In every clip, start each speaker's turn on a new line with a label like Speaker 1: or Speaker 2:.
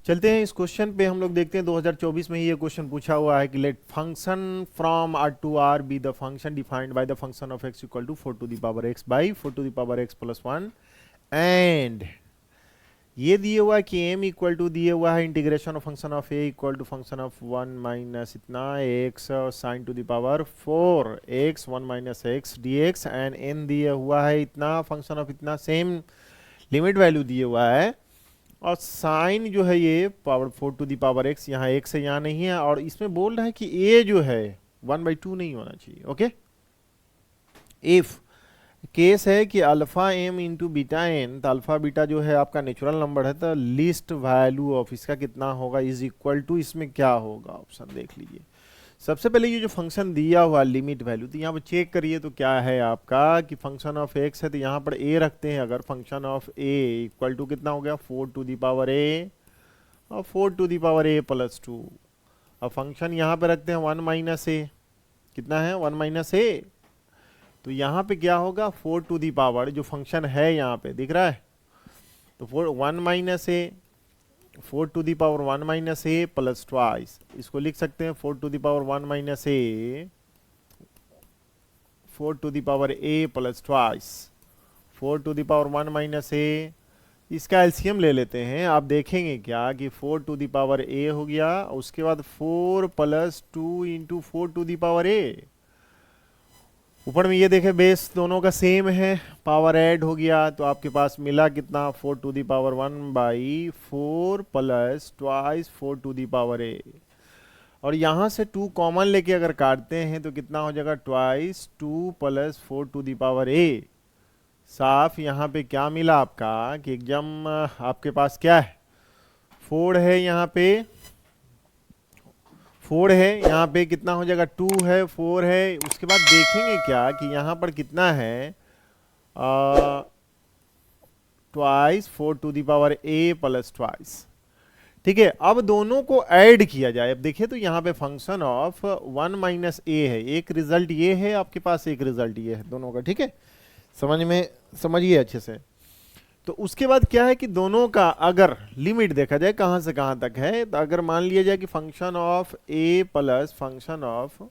Speaker 1: चलते हैं इस क्वेश्चन पे, हम लोग देखते हैं 2024 में ही ये क्वेश्चन पूछा हुआ है कि let function from R to R be the function defined by the function of x equal to 4 to the power X by 4 to the power X plus 1 and ये दिए हुआ है कि m इक्वल टू दिए हुआ है integration of function of a equal to function of 1 minus इतना x sine to the power 4 x 1 minus X D X and n दिया हुआ है इतना फंक्शन ऑफ इतना, सेम लिमिट वैल्यू दिए हुआ है और साइन जो है ये power 4 to the power X, यहाँ एक्स है यहाँ नहीं है, और इसमें बोल रहा है कि a जो है 1/2 नहीं होना चाहिए। ओके, इफ केस है कि alpha m into beta n, तो अल्फा बीटा जो है आपका नेचुरल नंबर है, तो लीस्ट वैल्यू ऑफ इसका कितना होगा इज इक्वल टू, इसमें क्या होगा ऑप्शन देख लीजिए। सबसे पहले ये जो फंक्शन दिया हुआ लिमिट वैल्यू, तो यहाँ पर चेक करिए तो क्या है आपका कि फंक्शन ऑफ एक्स है तो यहाँ पर a रखते हैं, अगर function of a equal to कितना हो गया 4 टू दी पावर a और 4 to the power a plus 2, अब फंक्शन यहाँ पे रखते हैं 1 माइनस a, कितना है 1 माइनस a, तो यहाँ पे क्या होगा 4 टू दी पावर जो फंक्शन है यहाँ पे दिख रहा है, तो 1 minus a 4 to the power 1 minus a plus twice, इसको लिख सकते हैं 4 to the power 1 minus a 4 to the power a plus twice 4 to the power 1 minus a, इसका एलसीएम ले लेते हैं। आप देखेंगे क्या कि 4 टू दी पावर ए हो गया, उसके बाद 4 plus 2 into 4 to the power a, ऊपर में ये देखें बेस दोनों का सेम है, पावर ऐड हो गया तो आपके पास मिला कितना 4 to the power 1/4 plus twice 4 to the power a, और यहाँ से 2 कॉमन लेके अगर काटते हैं तो कितना हो जाएगा twice 2 plus 4 to the power a. साफ यहाँ पे क्या मिला आपका कि एकदम आपके पास क्या है 4 है, यहाँ पे 4 है, यहाँ पे कितना हो जाएगा 2 है 4 है, उसके बाद देखेंगे क्या कि यहाँ पर कितना है twice 4 to the power a plus twice. ठीक है, अब दोनों को ऐड किया जाए, अब देखिए तो यहाँ पे फंक्शन ऑफ 1 माइनस a है, एक रिजल्ट ये है आपके पास, एक रिजल्ट ये है दोनों का। ठीक है, समझ में, समझिए अच्छे से। तो उसके बाद क्या है कि दोनों का अगर लिमिट देखा जाए कहां से कहां तक है, तो अगर मान लिया जाए कि function of a plus function of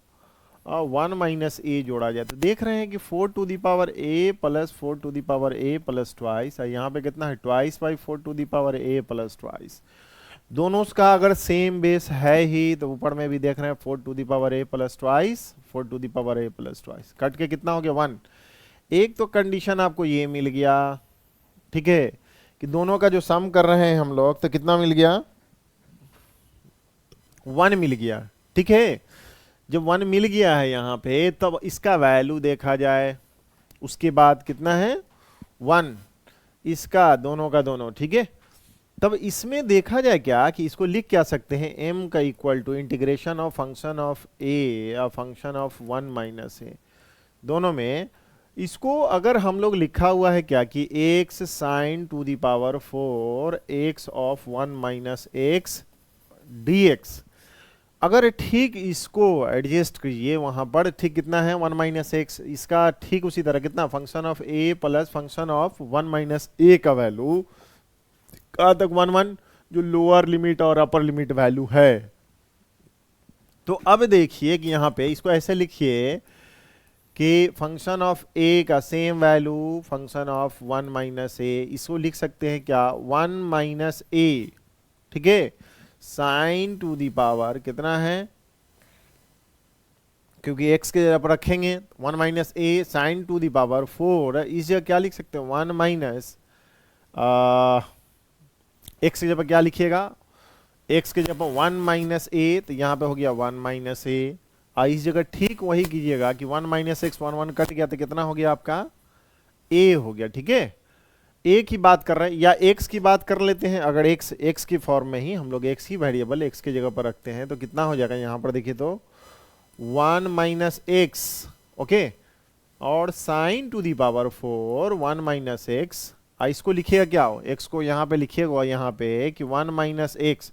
Speaker 1: 1 minus a जोड़ा जाए, तो देख रहे हैं कि 4 to the power a plus 4 to the power a plus twice, यहाँ पे कितना है twice by 4 to the power a plus twice. दोनों का अगर सेम बेस है ही तो ऊपर में भी देख रहे हैं 4 to the power a plus twice 4 to the power a plus twice, cut के कितना हो गया 1। एक तो कंडीशन आपको ये मिल गया, ठीक है, कि दोनों का जो सम कर रहे हैं हम लोग तो कितना मिल गया 1 मिल गया। ठीक है, जब 1 मिल गया है यहाँ पे तब इसका वैल्यू देखा जाए, उसके बाद कितना है 1 इसका दोनों का दोनों। ठीक है, तब इसमें देखा जाए क्या कि इसको लिख क्या सकते हैं m का equal to integration of function of a और फंक्शन ऑफ 1 माइनस ए, दोनों में इसको अगर हम लोग लिखा हुआ है क्या कि x sine to the power 4 x of 1 minus x dx, अगर ठीक इसको एडजस्ट कीजिए वहां पर, ठीक कितना है 1 माइनस एक्स, इसका ठीक उसी तरह कितना function of a plus function of 1 minus a का वैल्यू कहाँ तक 1 1, जो लोअर लिमिट और अपर लिमिट वैल्यू है। तो अब देखिए कि यहाँ पे इसको ऐसे लिखिए कि फंक्शन ऑफ a का same value function of 1 minus a, इसको लिख सकते हैं क्या 1 माइनस ए, ठीक है, साइन टू दी पावर कितना है, क्योंकि x के जगह पर रखेंगे 1 minus A sine to the power 4, इस जगह क्या लिख सकते हैं 1 माइनस x की जगह क्या लिखिएगा, x की जगह पर 1 माइनस ए, तो यहाँ पे हो गया 1 माइनस ए, इस जगह ठीक वही कीजिएगा कि 1 माइनस एक्स 1 1 कट गया तो कितना हो गया आपका a हो गया। ठीक है, a की बात कर रहे हैं या x की बात कर लेते हैं, अगर x की फॉर्म में ही हम लोग x ही वेरिएबल x की जगह पर रखते हैं तो कितना हो जाएगा यहाँ पर देखिए तो 1 माइनस एक्स, ओके, और sine to the power 4 1 minus X, इसको लिखिएगा क्या हो x को यहाँ पे लिखिएगा यहाँ पे कि 1 माइनस एक्स,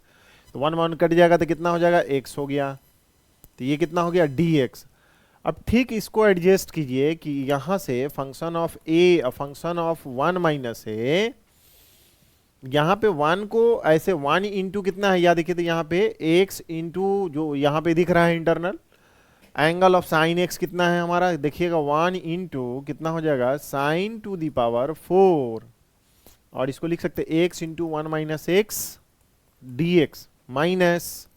Speaker 1: तो 1 1 कट जाएगा तो कितना हो जाएगा x हो गया, तो ये कितना हो गया dx। अब ठीक इसको एडजस्ट कीजिए कि यहाँ से function of a function of 1 minus a यहाँ पे 1 को ऐसे 1 इंटू कितना है, याद देखिए तो यहाँ पे x इंटू जो यहाँ पे दिख रहा है internal angle of sine x कितना है हमारा, देखिएगा 1 इंटू कितना हो जाएगा साइन टू दी पावर 4, और इसको लिख सकते हैं x into 1 minus X D x minus,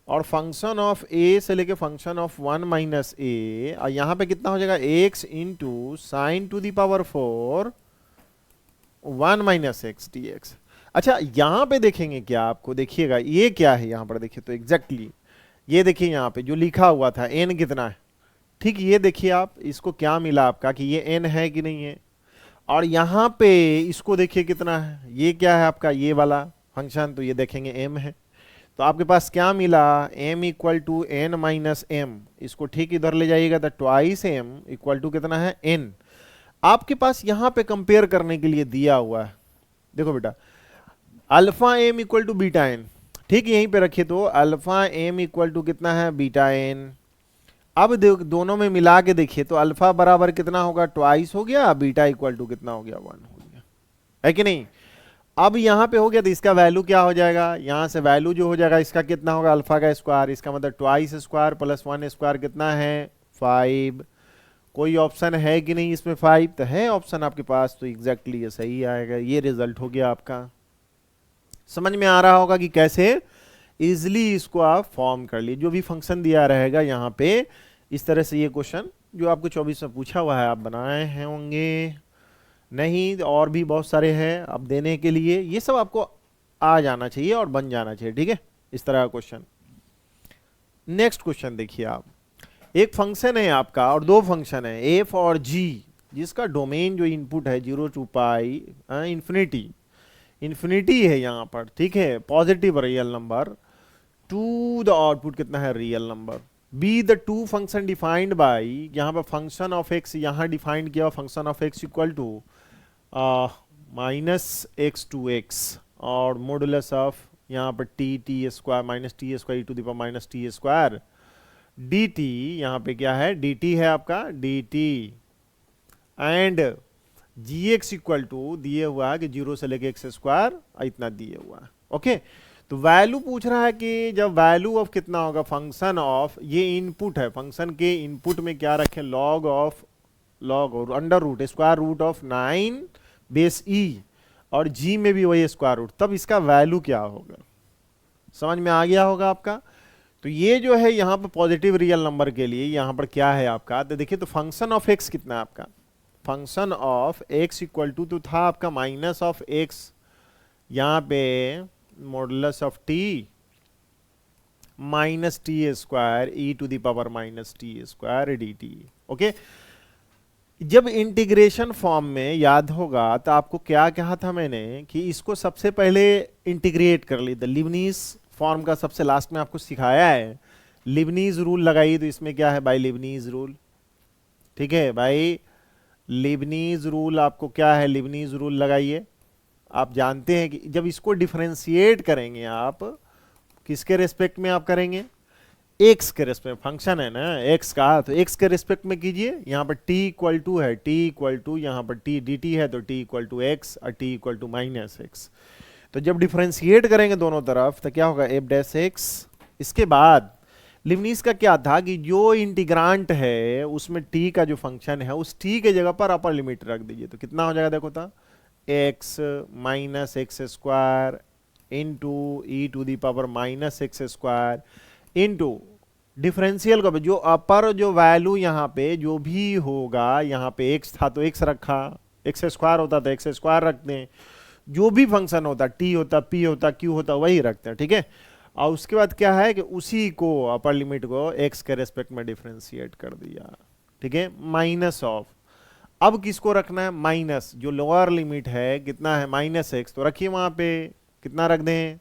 Speaker 1: और फंक्शन ऑफ a से लेके फंक्शन ऑफ 1 माइनस ए, और यहाँ पे कितना हो जाएगा x into sine to the power 4 1 minus X D X. अच्छा यहाँ पे देखेंगे क्या आपको, देखिएगा ये क्या है यहाँ पर, देखिए तो एग्जैक्टली ये देखिए यहाँ पे जो लिखा हुआ था n कितना है, ठीक ये देखिए आप इसको क्या मिला आपका कि ये n है कि नहीं है, और यहाँ पे इसको देखिए कितना है, ये क्या है आपका ये वाला फंक्शन, तो ये देखेंगे m है, तो आपके पास क्या मिला m equal to n minus M, इसको ठीक इधर ले जाइएगा तो ट्वाइस m इक्वल टू कितना है n। आपके पास यहाँ पे कंपेयर करने के लिए दिया हुआ है, देखो बेटा alpha m equal to beta n, ठीक यहीं पे रखिए तो अल्फा m इक्वल टू कितना है बीटा n। अब दोनों में मिला के देखिए तो अल्फा बराबर कितना होगा ट्वाइस हो गया, बीटा इक्वल टू कितना हो गया 1 हो गया, है कि नहीं। अब यहाँ पे हो गया तो इसका वैल्यू क्या हो जाएगा, यहाँ से वैल्यू जो हो जाएगा इसका कितना होगा अल्फा का स्क्वायर, इसका मतलब ट्वाइस स्क्वायर प्लस 1 स्क्वायर कितना है 5। कोई ऑप्शन है कि नहीं इसमें 5, तो है ऑप्शन आपके पास, तो एग्जैक्टली ये सही आएगा, ये रिजल्ट हो गया आपका। समझ में आ रहा होगा कि कैसे इजिली इसको आप फॉर्म कर लिए, जो भी फंक्शन दिया रहेगा यहाँ पे इस तरह से ये क्वेश्चन जो आपको 24 में पूछा हुआ है आप बनाए हैं होंगे, नहीं और भी बहुत सारे हैं अब देने के लिए, ये सब आपको आ जाना चाहिए और बन जाना चाहिए, ठीक है इस तरह का क्वेश्चन। नेक्स्ट क्वेश्चन देखिए आप, एक फंक्शन है आपका और दो फंक्शन है एफ और जी, जिसका डोमेन जो इनपुट है 0 टू पाई इंफिनिटी, इंफिनिटी है यहाँ पर, ठीक है positive real number, to the output कितना है real number, be the to function defined by, यहाँ पर फंक्शन ऑफ एक्स यहाँ डिफाइंड किया function of x equal to minus X to X, और मॉडुलस ऑफ यहाँ पर T square minus T square to the power minus T square D T, यहाँ पे क्या है डी टी है आपका D T, and G X equal to दिए हुआ है कि 0 से लेके एक्स स्क्वायर इतना दिए हुआ है, ओके। तो वैल्यू पूछ रहा है कि जब वैल्यू ऑफ कितना होगा फंक्शन ऑफ, ये इनपुट है फंक्शन के इनपुट में क्या रखें लॉग ऑफ लॉग और under root square root of 9 base e, और जी में भी वही स्क्वायर रूट, तब इसका वैल्यू क्या होगा, समझ में आ गया होगा आपका। तो ये जो है यहाँ पर पॉजिटिव रियल नंबर के लिए यहाँ पर क्या है आपका, तो देखिए तो फंक्शन ऑफ एक्स कितना है आपका, function of x equal to तो था आपका माइनस ऑफ एक्स, यहाँ पे modulus of T minus T square E to the power minus T square D T, okay. जब इंटीग्रेशन फॉर्म में याद होगा तो आपको क्या कहा था मैंने कि इसको सबसे पहले इंटीग्रेट कर ली, लिबनीज फॉर्म का सबसे लास्ट में आपको सिखाया है, लिबनीज रूल लगाइए, तो इसमें क्या है बाई लिबनीज रूल, ठीक है भाई लिबनीज रूल, आपको क्या है लिबनीज रूल लगाइए। आप जानते हैं कि जब इसको डिफरेंशिएट करेंगे आप किसके रेस्पेक्ट में आप करेंगे, एक्स के रेस्पेक्ट, फंक्शन है ना एक्स का, तो एक्स के रेस्पेक्ट में कीजिए, यहाँ पर t इक्वल टू है, t इक्वल टू यहाँ पर t dt है तो t इक्वल टू एक्स और t equal to minus x. तो जब डिफरेंशिएट करेंगे दोनों तरफ तो क्या होगा एफ डैश एक्स। इसके बाद लिबनीज का क्या था कि जो इंटीग्रांट है उसमें t का जो फंक्शन है उस t के जगह पर अपर लिमिट रख दीजिए, तो कितना हो जाएगा देखो था x minus x square into e to the power minus x square into differential का जो अपर जो वैल्यू यहाँ पे जो भी होगा, यहाँ पे एक्स था तो एक्स रखा, एक्स स्क्वायर होता तो एक्स स्क्वायर रखते हैं, जो भी फंक्शन होता टी होता पी होता क्यू होता वही रखते हैं, ठीक है। और उसके बाद क्या है कि उसी को अपर लिमिट को एक्स के रेस्पेक्ट में डिफरेंशिएट कर दिया, ठीक है माइनस ऑफ, अब किसको रखना है माइनस, जो लोअर लिमिट है कितना है माइनस एक्स, तो रखिए वहां पे कितना रख दें,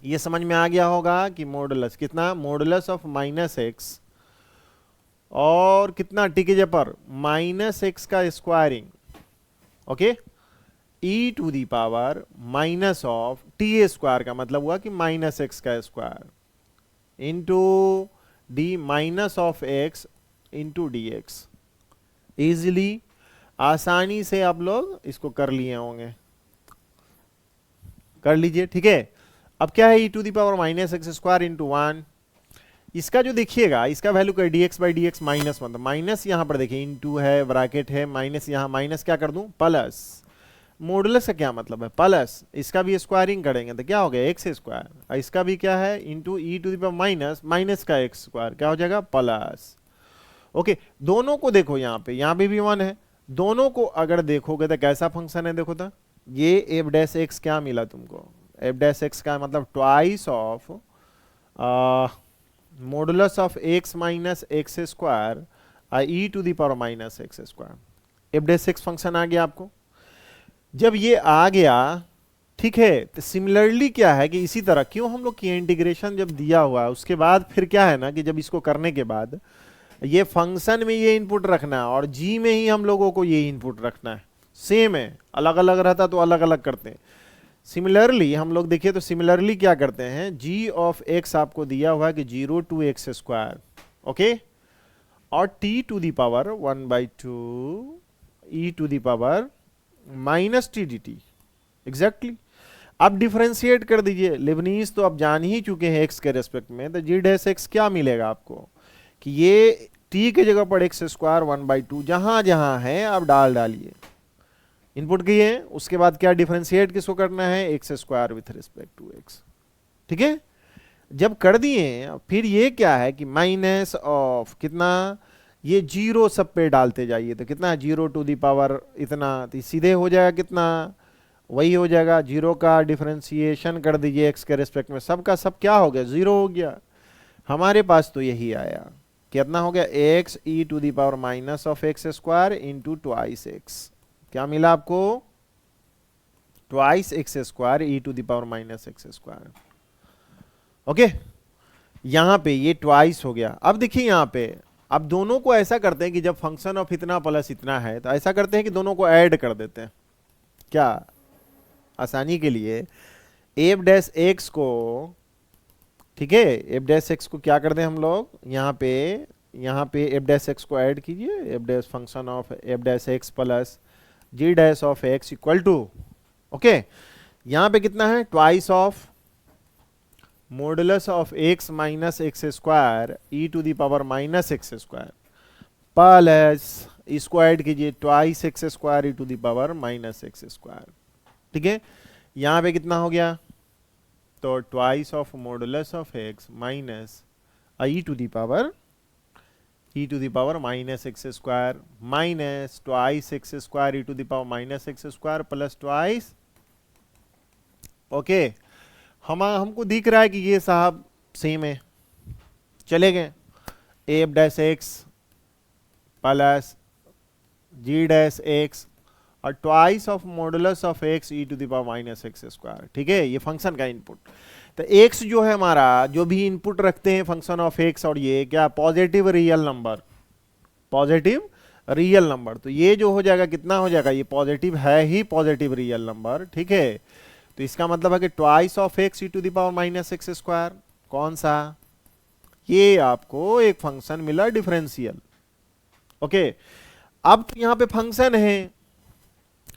Speaker 1: ये समझ में आ गया होगा कि मॉडुलस कितना मॉडुलस ऑफ माइनस एक्स और कितना टी के जगह पर माइनस एक्स का squaring, okay e to the power minus of t square का मतलब हुआ कि माइनस एक्स का square into d minus of x into d x. Easily आसानी से आप लोग इसको कर लिए होंगे, कर लीजिए, ठीक है। अब क्या है, e to the power minus x square into 1, इसका जो देखिएगा इसका वैल्यू क्या है, d x by d x minus, मतलब माइनस यहाँ पर देखिए इंटू है, ब्रैकेट है, माइनस, यहाँ माइनस क्या कर दूं, प्लस, मॉडुलस का क्या मतलब है, प्लस, इसका भी स्क्वायरिंग करेंगे तो क्या हो गया, एक्स स्क्वायर, इसका भी क्या है, into e to the power minus minus का एक्स स्क्वायर, क्या हो जाएगा, प्लस। ओके, दोनों को देखो, यहाँ पे भी 1 है, दोनों को अगर देखोगे तो कैसा फंक्शन है, देखो तो ये एफ डैश एक्स क्या मिला तुमको, एफ डैश एक्स का मतलब twice of modulus of x minus x square E to the power minus x square, f dash x function आ गया आपको। जब ये आ गया, ठीक है, तो सिमिलरली क्या है कि इसी तरह क्यों हम लोग की इंटीग्रेशन जब दिया हुआ है उसके बाद फिर क्या है ना कि जब इसको करने के बाद ये फंक्शन में ये इनपुट रखना है और जी में ही हम लोगों को ये इनपुट रखना है, सेम है, अलग अलग रहता तो अलग अलग करते हैं। सिमिलरली हम लोग देखिए तो सिमिलरली क्या करते हैं, जी ऑफ एक्स आपको दिया हुआ है कि 0 टू एक्स स्क्वायर, ओके, और t to the power 1/2 e to the power minus t d t, exactly. अब डिफरेंशिएट कर दीजिए, लेबनीज तो आप जान ही चुके हैं एक्स के रेस्पेक्ट में, तो जी डैश एक्स क्या मिलेगा आपको कि ये टी के जगह पर एक्स स्क्वायर 1/2 जहां जहां है आप डालिए, इनपुट किए, उसके बाद क्या डिफरेंशिएट किसको करना है, x square with respect to x, ठीक है। जब कर दिए फिर ये क्या है कि माइनस ऑफ कितना, ये जीरो सब पे डालते जाइए, तो कितना 0 टू दी पावर इतना, तो सीधे हो जाएगा कितना, वही हो जाएगा, जीरो का डिफरेंशिएशन कर दीजिए एक्स के रिस्पेक्ट में, सबका सब क्या हो गया, 0 हो गया। हमारे पास तो यही आया, कितना हो गया, x e to the power minus of x square into twice x, क्या मिला आपको, twice x square E to the power minus x square, okay. यहां पे ये ट्वाइस हो गया। अब देखिए यहां पे, अब दोनों को ऐसा करते हैं कि जब फंक्शन ऑफ इतना प्लस इतना है तो ऐसा करते हैं कि दोनों को ऐड कर देते हैं, क्या, आसानी के लिए एफ डैश एक्स को, ठीक है, एफ डैश एक्स को क्या कर दें हम लोग, यहाँ पे एफ डैश एक्स को ऐड कीजिए, f dash function of f dash x plus g dash of x equal to, okay, यहां पे कितना है, twice of modulus of x minus x square E to the power minus x square plus, इसको add कीजिए, twice x square E to the power minus x square, ठीक है। यहां पे कितना हो गया, तो twice of modulus of x minus e to the power minus x square minus twice x square E to the power minus x square plus twice, okay. हमको दिख रहा है कि ये साहब सेम है, चले गए, f dash x plus g dash x और twice of modulus of x e to the power minus x square, ठीक है, ये फंक्शन का इनपुट। तो एक्स जो है हमारा, जो भी इनपुट रखते हैं फंक्शन ऑफ एक्स, और ये क्या, positive real number, positive real number, तो ये जो हो जाएगा कितना हो जाएगा, ये पॉजिटिव है ही, पॉजिटिव रियल नंबर, ठीक है। तो इसका मतलब है कि twice of x e to the power minus x square, कौन सा, ये आपको एक फंक्शन मिला डिफरेंशियल, ओके। अब यहां पे फंक्शन है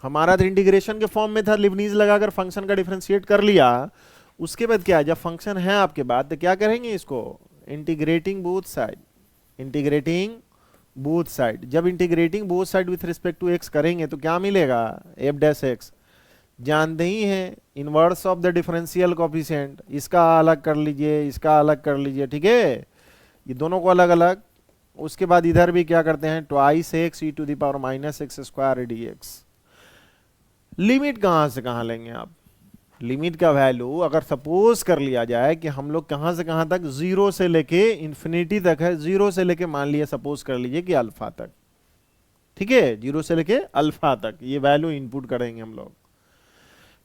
Speaker 1: हमारा, तो इंटीग्रेशन के फॉर्म में था, लिबनीज लगाकर फंक्शन का डिफरेंशिएट कर लिया, उसके बाद क्या है, जब फंक्शन है आपके बाद तो क्या करेंगे, इसको integrating both side, integrating both side, जब integrating both side with respect to x करेंगे तो क्या मिलेगा, एफ डैश एक्स, जानते ही हैं inverse of the differential coefficient, इसका अलग कर लीजिए, इसका अलग कर लीजिए, ठीक है, ये दोनों को अलग अलग। उसके बाद इधर भी क्या करते हैं, twice x e to the power minus x square d x. Limit कहां से कहां लेंगे आप, लिमिट का वैल्यू अगर सपोज कर लिया जाए कि हम लोग कहां से कहां तक, जीरो से लेके इंफिनिटी तक है, जीरो से लेके मान लिया, सपोज कर लीजिए कि अल्फा तक, ठीक है, जीरो से लेके अल्फा तक ये वैल्यू इनपुट करेंगे हम लोग।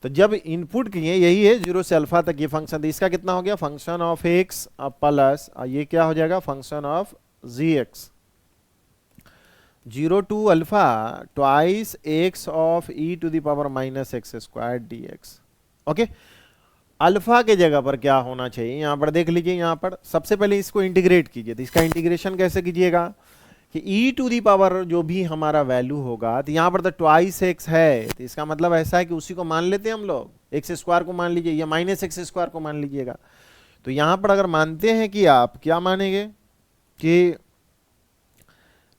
Speaker 1: तो जब इनपुट किए, यही है जीरो से अल्फा तक ये फंक्शन, तो इसका कितना हो गया, फंक्शन ऑफ एक्स प्लस ये क्या हो जाएगा, function of g x, 0 to alpha twice x of e to the power minus x square d x, okay. Alpha के जगह पर क्या होना चाहिए, यहां पर देख लीजिए, यहां पर सबसे पहले इसको इंटीग्रेट कीजिए, तो इसका इंटीग्रेशन कैसे कीजिएगा कि e टू दी पावर जो भी हमारा वैल्यू होगा, तो यहाँ पर तो ट्वाइस एक्स है, तो इसका मतलब ऐसा है कि उसी को मान लेते हैं हम लोग, एक्स स्क्वायर को मान लीजिए या माइनस एक्स स्क्वायर को मान लीजिएगा। तो यहाँ पर अगर मानते हैं कि आप क्या मानेंगे कि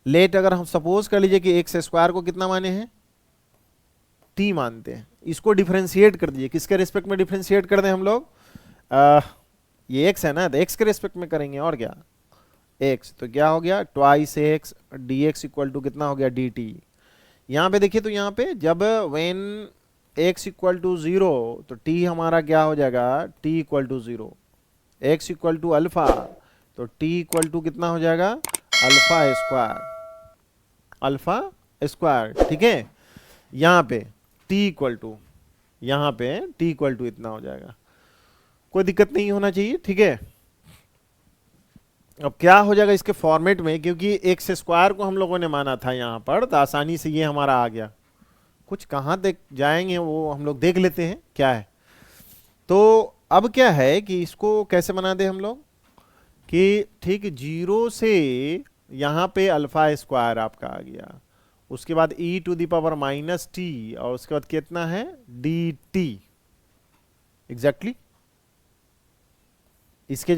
Speaker 1: लेट, अगर हम सपोज कर लीजिए कि एक्स स्क्वायर को कितना माने हैं, टी मानते हैं, इसको डिफरेंशिएट कर दीजिए, किसके रिस्पेक्ट में डिफरेंशिएट कर दें हम लोग, ये एक्स है ना, तो एक्स के रिस्पेक्ट में करेंगे, और क्या एक्स, तो क्या हो गया twice x D x equal to कितना हो गया डी टी। यहाँ पे देखिए, तो यहाँ पे जब when x equal to zero, तो टी हमारा क्या हो जाएगा, t equal to zero, x equal to alpha, तो टी इक्वल टू कितना हो जाएगा अल्फा स्क्वायर, अल्फा स्क्वायर, ठीक है। यहाँ पे टी इक्वल टू, यहाँ पे टी इक्वल टू इतना हो जाएगा, कोई दिक्कत नहीं होना चाहिए, ठीक है। अब क्या हो जाएगा इसके फॉर्मेट में, क्योंकि एक्स स्क्वायर को हम लोगों ने माना था यहाँ पर, तो आसानी से ये हमारा आ गया। कुछ कहाँ तक जाएंगे वो हम लोग देख लेते हैं क्या है। तो अब क्या है कि इसको कैसे बना दे हम लोग, कि ठीक जीरो से यहाँ पे अल्फा स्क्वायर आपका आ गया, उसके बाद e to the power minus t, और उसके बाद कितना है डी टी, एग्जैक्टली इसके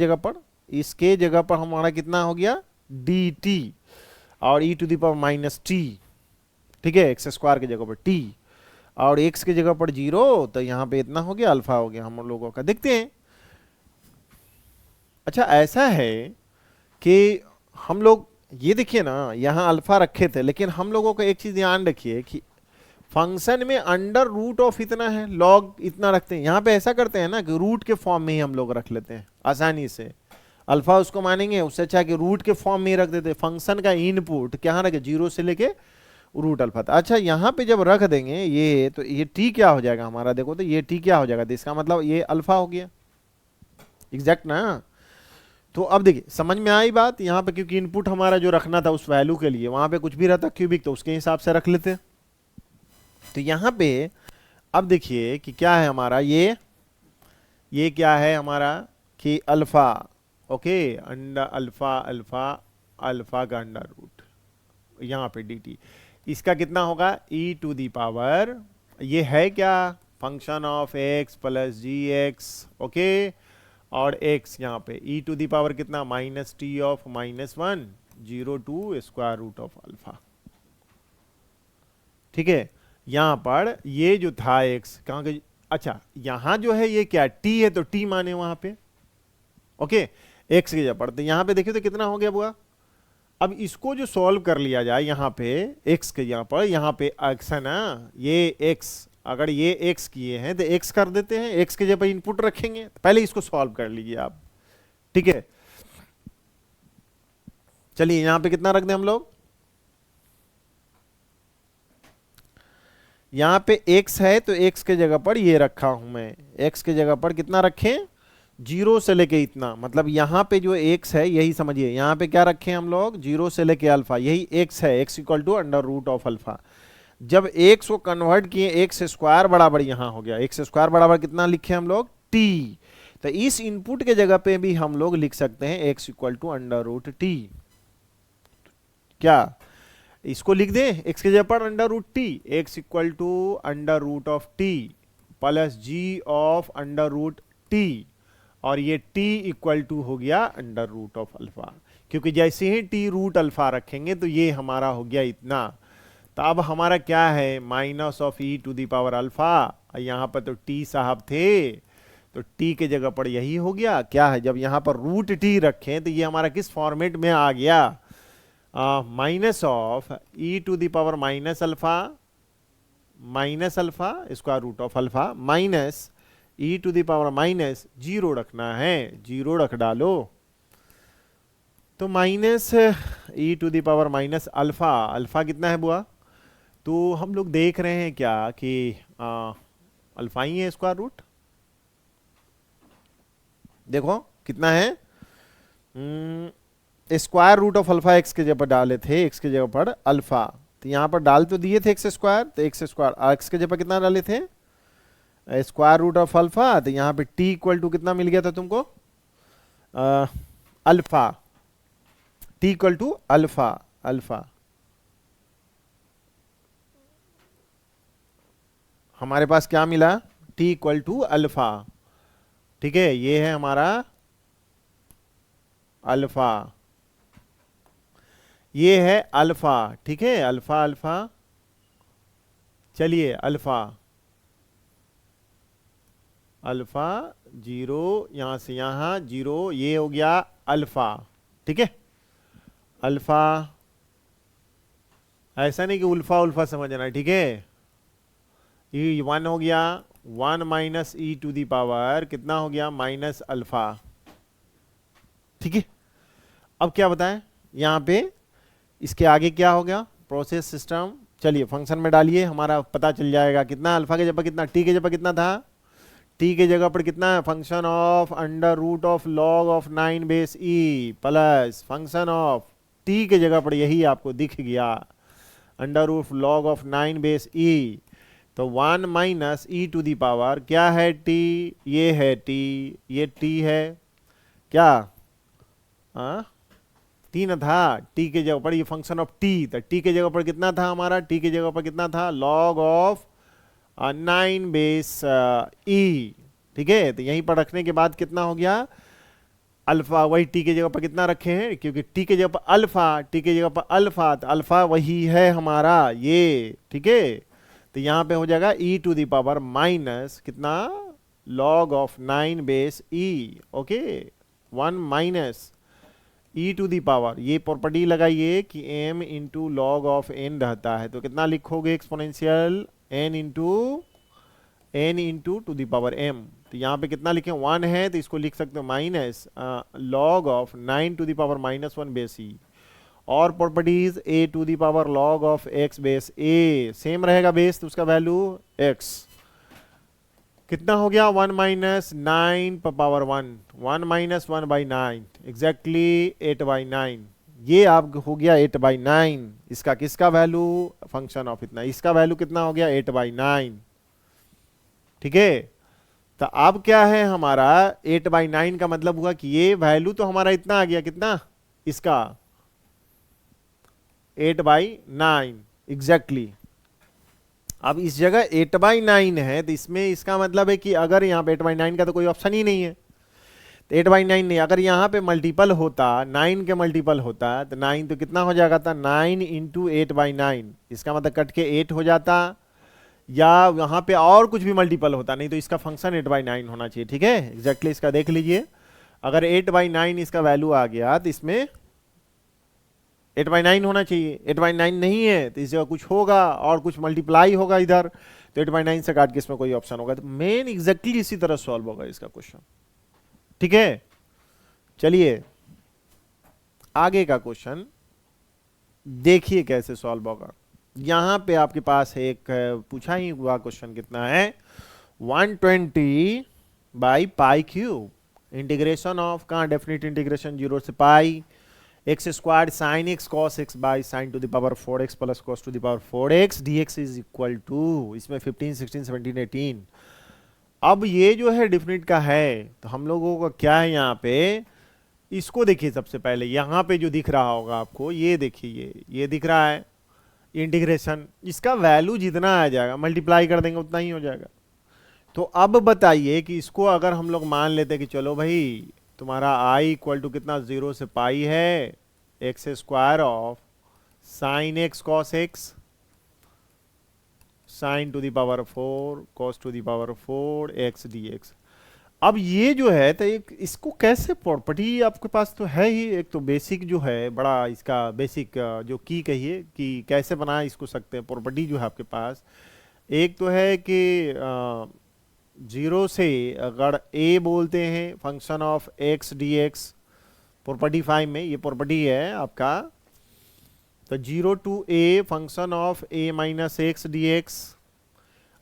Speaker 1: जगह पर हमारा कितना हो गया डी टी, और e to the power minus t, ठीक है, एक्स स्क्वायर की जगह पर टी, और एक्स की जगह पर जीरो, तो यहाँ पे इतना हो गया अल्फा हो गया हम लोगों का। देखते हैं, अच्छा ऐसा है कि हम लोग ये देखिए ना, यहाँ अल्फा रखे थे, लेकिन हम लोगों को एक चीज ध्यान रखिए कि फंक्शन में अंडर रूट ऑफ इतना है, लॉग इतना रखते हैं, यहाँ पे ऐसा करते हैं ना कि रूट के फॉर्म में ही हम लोग रख लेते हैं आसानी से, अल्फा उसको मानेंगे, उससे अच्छा कि रूट के फॉर्म में ही रख देते, फंक्शन का इनपुट क्या रखे, जीरो से लेके रूट अल्फा। अच्छा यहाँ पे जब रख देंगे ये, तो ये टी क्या हो जाएगा हमारा, देखो तो ये टी क्या हो जाएगा, तो इसका मतलब ये अल्फा हो गया, एग्जैक्ट ना। तो अब देखिए समझ में आई बात, यहाँ पे क्योंकि इनपुट हमारा जो रखना था उस वैल्यू के लिए, वहां पे कुछ भी रहता क्यूबिक, तो उसके हिसाब से रख लेते। तो यहाँ पे अब देखिए कि क्या है हमारा, ये क्या है हमारा कि alpha, okay, under alpha, alpha alpha का अंडर रूट, यहाँ पे डी टी, इसका कितना होगा e टू दी पावर, ये है क्या function of x plus g x, okay, और x यहाँ पे e टू दी पावर कितना minus t of minus one, zero to square root of alpha, ठीक है। यहाँ पर ये जो था x कहाँ के, अच्छा यहाँ जो है ये क्या t है, तो t माने वहां पे, ओके, x की जगह पर, तो यहाँ पे देखिए तो कितना हो गया बुआ। अब इसको जो सॉल्व कर लिया जाए, यहाँ पे x के यहाँ पर, यहाँ पे x है ना, ये x, अगर ये x किए हैं तो x कर देते हैं, x के जगह पर इनपुट रखेंगे, पहले इसको सॉल्व कर लीजिए आप, ठीक है। चलिए यहाँ पे कितना रख दें हम लोग, यहाँ पे x है तो x के जगह पर ये रखा हूं मैं, x के जगह पर कितना रखें, जीरो से लेके इतना, मतलब यहाँ पे जो x है यही समझिए, यहाँ पे क्या रखें हम लोग, जीरो से लेके अल्फा, यही x है, x equal to under root of alpha. जब x को कन्वर्ट किए, एक्स स्क्वायर बराबर यहाँ हो गया, एक्स स्क्वायर बराबर कितना लिखे हम लोग t, तो इस इनपुट के जगह पे भी हम लोग लिख सकते हैं x equal to under root t, क्या इसको लिख दें x के जगह पर under root t, x equal to under root of t plus g of under root t, और ये t इक्वल टू हो गया अंडर रूट ऑफ अल्फा, क्योंकि जैसे ही t रूट अल्फा रखेंगे तो ये हमारा हो गया इतना। तो अब हमारा क्या है minus of e to the power alpha, यहाँ पर तो t साहब थे, तो t के जगह पर यही हो गया, क्या है जब यहाँ पर रूट t रखें तो ये हमारा किस फॉर्मेट में आ गया, minus of e to the power minus alpha square root of alpha minus e to the power minus zero रखना है, जीरो रख डालो, तो minus e to the power minus alpha, alpha कितना है बुआ, तो हम लोग देख रहे हैं क्या कि अल्फा ही है स्क्वायर रूट, देखो कितना है, square root of alpha x के जगह पर डाले थे, एक्स के जगह पर अल्फा, तो यहाँ पर डाल तो दिए थे एक्स स्क्वायर, तो एक्स स्क्वायर एक्स के जगह पर कितना डाले थे स्क्वायर रूट ऑफ अल्फा, तो यहाँ पे t इक्वल टू कितना मिल गया था तुमको alpha, t equal to alpha, alpha, हमारे पास क्या मिला, t इक्वल टू अल्फा, ठीक है, ये है हमारा अल्फा, ये है अल्फा, ठीक है, अल्फा अल्फा, चलिए अल्फा अल्फा जीरो, यहां से यहां जीरो, ये हो गया अल्फा, ठीक है, अल्फा, ऐसा नहीं कि उल्फा उल्फा समझना है, ठीक है, ये वन हो गया, one minus e to the power कितना हो गया, माइनस अल्फा, ठीक है। अब क्या बताएं यहां पे, इसके आगे क्या हो गया, प्रोसेस सिस्टम, चलिए फंक्शन में डालिए, हमारा पता चल जाएगा कितना, अल्फा के जगह कितना, टी के जगह कितना था, टी के जगह पर कितना है, function of under root of log of 9 base e plus function of t के जगह पर यही आपको दिख गया, under root log of 9 base e, तो 1 minus e to the power क्या है, टी, ये है टी, ये टी है क्या, टी न था, टी के जगह पर ये फंक्शन ऑफ टी, तो टी के जगह पर कितना था हमारा, टी के जगह पर कितना था, लॉग ऑफ 9 बेस ई, ठीक है, तो यहीं पर रखने के बाद कितना हो गया अल्फा, वही टी के जगह पर कितना रखे हैं, क्योंकि टी के जगह पर अल्फा, टी के जगह पर अल्फा, तो अल्फा वही है हमारा ये, ठीक है, तो यहां पे हो जाएगा e to the power minus कितना, log of 9 base e, okay, 1 minus e to the power, ये प्रॉपर्टी लगाइए कि m into log of n रहता है, तो कितना लिखोगे exponential n into to the power m, तो यहाँ पे कितना लिखें, 1 है, तो इसको लिख सकते हो minus log of 9 to the power minus 1 base e, और properties a to the power log of x base a, same रहेगा बेस, तो उसका वैल्यू x कितना हो गया, 1 माइनस 9 पर power 1, 1 minus 1 by 9, exactly 8 by 9, ये आप हो गया 8 बाई 9, इसका किसका वैल्यू, फंक्शन ऑफ इतना, इसका वैल्यू कितना हो गया 8 बाई 9, ठीक है, तो अब क्या है हमारा 8 बाई 9 का मतलब हुआ कि ये वैल्यू तो हमारा इतना आ गया, कितना, इसका 8 बाई 9 एग्जैक्टली, अब इस जगह 8 बाई 9 है, तो इसमें इसका मतलब है कि अगर यहाँ पे 8 बाई 9 का तो कोई ऑप्शन ही नहीं है, तो 8 बाई 9 नहीं, अगर यहाँ पे मल्टीपल होता, 9 के मल्टीपल होता, तो 9 तो कितना हो जाएगा था, 9 इंटू 8 बाई 9, इसका मतलब कट के 8 हो जाता, या यहाँ पे और कुछ भी मल्टीपल होता, नहीं तो इसका फंक्शन 8 बाई 9 होना चाहिए, ठीक है, एग्जैक्टली इसका देख लीजिए, अगर 8 बाई 9 इसका वैल्यू आ गया, तो इसमें 8 बाई 9 होना चाहिए, 8 बाई 9 नहीं है, तो इस जगह कुछ होगा और कुछ मल्टीप्लाई होगा इधर, तो 8 बाई 9 से काट के इसमें कोई ऑप्शन होगा, तो मेन एग्जैक्टली इसी तरह सॉल्व होगा इसका क्वेश्चन, ठीक है। चलिए आगे का क्वेश्चन देखिए कैसे सॉल्व होगा, यहां पे आपके पास एक पूछा ही हुआ क्वेश्चन कितना है, 120 by pi cube, integration of, कहां डेफिनेट इंटीग्रेशन 0 से pi, x square sine x cos x by sine to the power 4x plus cos to the power 4x dx is equal to, इसमें 15 16 17 18, अब ये जो है definite का है, तो हम लोगों का क्या है यहाँ पे, इसको देखिए सबसे पहले, यहाँ पे जो दिख रहा होगा आपको, ये देखिए, ये दिख रहा है इंटीग्रेशन, इसका वैल्यू जितना आ जाएगा मल्टीप्लाई कर देंगे उतना ही हो जाएगा, तो अब बताइए कि इसको अगर हम लोग मान लेते कि चलो भाई तुम्हारा i इक्वल टू कितना, 0 से पाई है, x square of sine x cos x sine to the power 4 cos to the power 4 x dx, अब ये जो है तो एक इसको कैसे, प्रॉपर्टी आपके पास तो है ही, एक तो बेसिक जो है बड़ा इसका बेसिक जो की कहिए कि कैसे बना इसको सकते हैं, प्रॉपर्टी जो है आपके पास, एक तो है कि 0 से अगर a बोलते हैं function of x dx, property 5 में ये प्रॉपर्टी है आपका, तो 0 to a function of a minus x dx,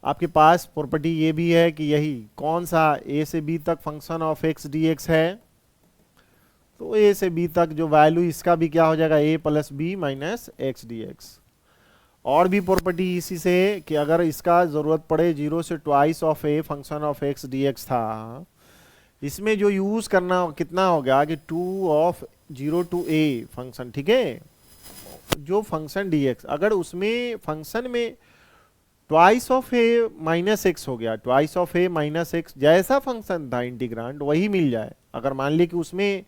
Speaker 1: आपके पास प्रॉपर्टी ये भी है कि यही कौन सा a से b तक फंक्शन ऑफ x dx है, तो a से b तक जो वैल्यू इसका भी क्या हो जाएगा, a plus b minus x dx, और भी प्रॉपर्टी इसी से कि अगर इसका जरूरत पड़े 0 से twice of a function of x dx था, इसमें जो यूज करना कितना हो गया कि 2 ऑफ 0 टू a फंक्शन, ठीक है, जो फंक्शन dx, अगर उसमें फंक्शन में twice of A minus x हो गया, twice of A minus x जैसा फंक्शन था इंटीग्रांड वही मिल जाए, अगर मान ली कि उसमें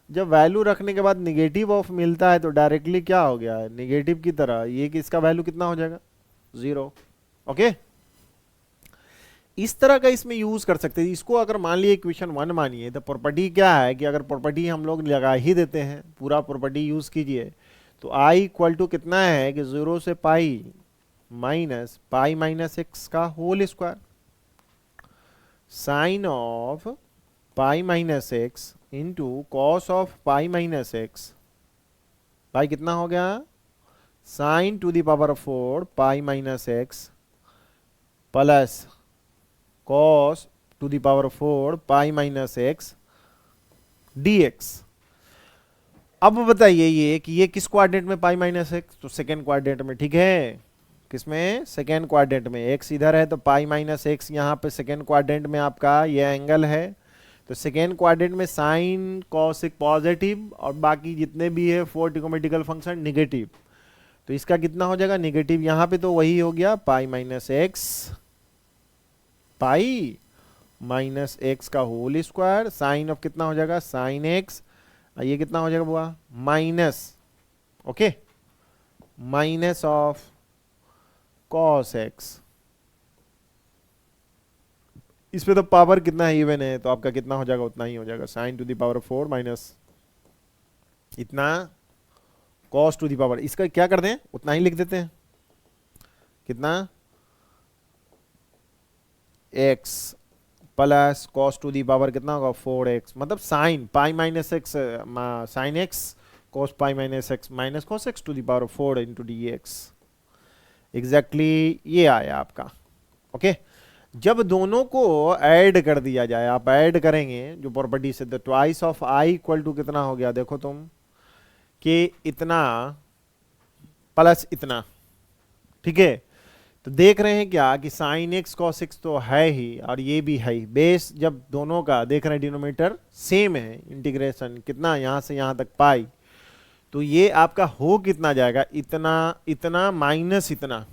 Speaker 1: जब वैल्यू रखने के बाद निगेटिव ऑफ मिलता है तो डायरेक्टली क्या हो गया है, निगेटिव की तरह, ये कि इसका वैल्यू कितना हो जाएगा, 0। ओके, इस तरह का इसमें यूज कर सकते हैं इसको। अगर मान लिए इक्वेशन 1 मानिए तो प्रॉपर्टी क्या है कि अगर प्रॉपर्टी हम लोग लगा ही देते हैं, पूरा प्रॉपर्टी यूज कीजिए, तो i इक्वल टू कितना है कि 0 से pi minus pi minus x का whole square sine of pi minus x into cos of pi minus x pi कितना हो गया, sine to the power 4 pi minus x plus cos to the power 4 pi minus x dx। अब बताइए ये कि ये किस क्वाड्रेंट में पाई माइनस एक्स, तो सेकेंड क्वाड्रेंट में, ठीक है, किसमें, सेकेंड क्वाड्रेंट में। एक्स इधर है तो पाई माइनस एक्स यहाँ पे सेकेंड क्वाड्रेंट में आपका ये एंगल है, तो सेकेंड क्वाड्रेंट में साइन कॉस एक पॉजिटिव और बाकी जितने भी है 4 ट्रिगोनोमेट्रिकल फंक्शन निगेटिव, तो इसका कितना हो जाएगा निगेटिव, यहाँ पे तो वही हो गया पाई माइनस एक्स, पाई माइनस एक्स का होल स्क्वायर साइन ऑफ कितना हो जाएगा साइन एक्स, ये कितना हो जाएगा बुआ minus, okay, minus of cos x, इस पे तो पावर कितना है इवन है तो आपका कितना हो जाएगा उतना ही हो जाएगा, sign to the power 4 minus इतना कॉस टू द पावर, इसका क्या कर दें उतना ही लिख देते हैं, कितना x plus cos to the power कितना होगा 4x, मतलब sine pi minus x sine x cos pi minus x minus cos x to the power 4 into d x, exactly ये आया आपका। ओके, जब दोनों को ऐड कर दिया जाए, आप ऐड करेंगे जो प्रॉपर्टी से, तो twice of I equal to कितना हो गया, देखो तुम कि इतना प्लस इतना, ठीक है, तो देख रहे हैं क्या कि साइन एक्स कॉस एक्स तो है ही और ये भी है ही, बेस जब दोनों का देख रहे हैं डिनोमिनेटर सेम है, इंटीग्रेशन कितना यहाँ से यहाँ तक पाई, तो ये आपका हो कितना जाएगा, इतना इतना माइनस इतना,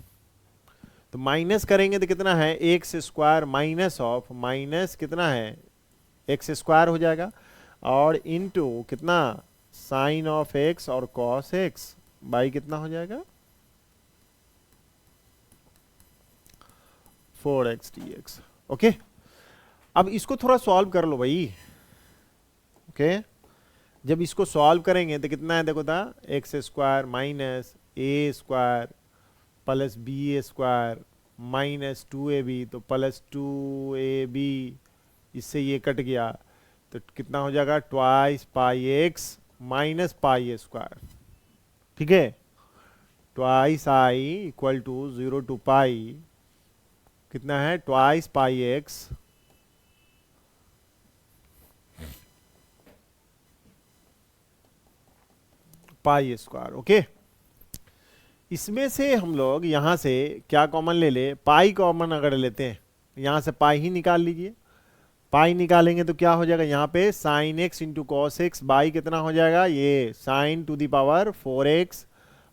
Speaker 1: तो माइनस करेंगे तो कितना है x square minus of minus कितना है एक्स स्क्वायर हो जाएगा और इनटू कितना साइन ऑफ एक्स और कॉस एक्स बाई कितना हो जाएगा 4x dx। ओके, अब इसको थोड़ा सॉल्व कर लो भाई। ओके, जब इसको सॉल्व करेंगे तो कितना है देखो था x square minus a square plus b square minus 2ab, तो प्लस 2ab, इससे ये कट गया तो कितना हो जाएगा twice pi x minus pi square, ठीक है, twice I equal to 0 to pi कितना है twice pi x pi square. Okay, इसमें से हम लोग यहां से क्या कॉमन ले ले, पाई कॉमन अगर लेते हैं यहां से पाई ही निकाल लीजिए, पाई निकालेंगे तो क्या हो जाएगा यहाँ पे sign x into cos x by कितना हो जाएगा ये sign to the power 4x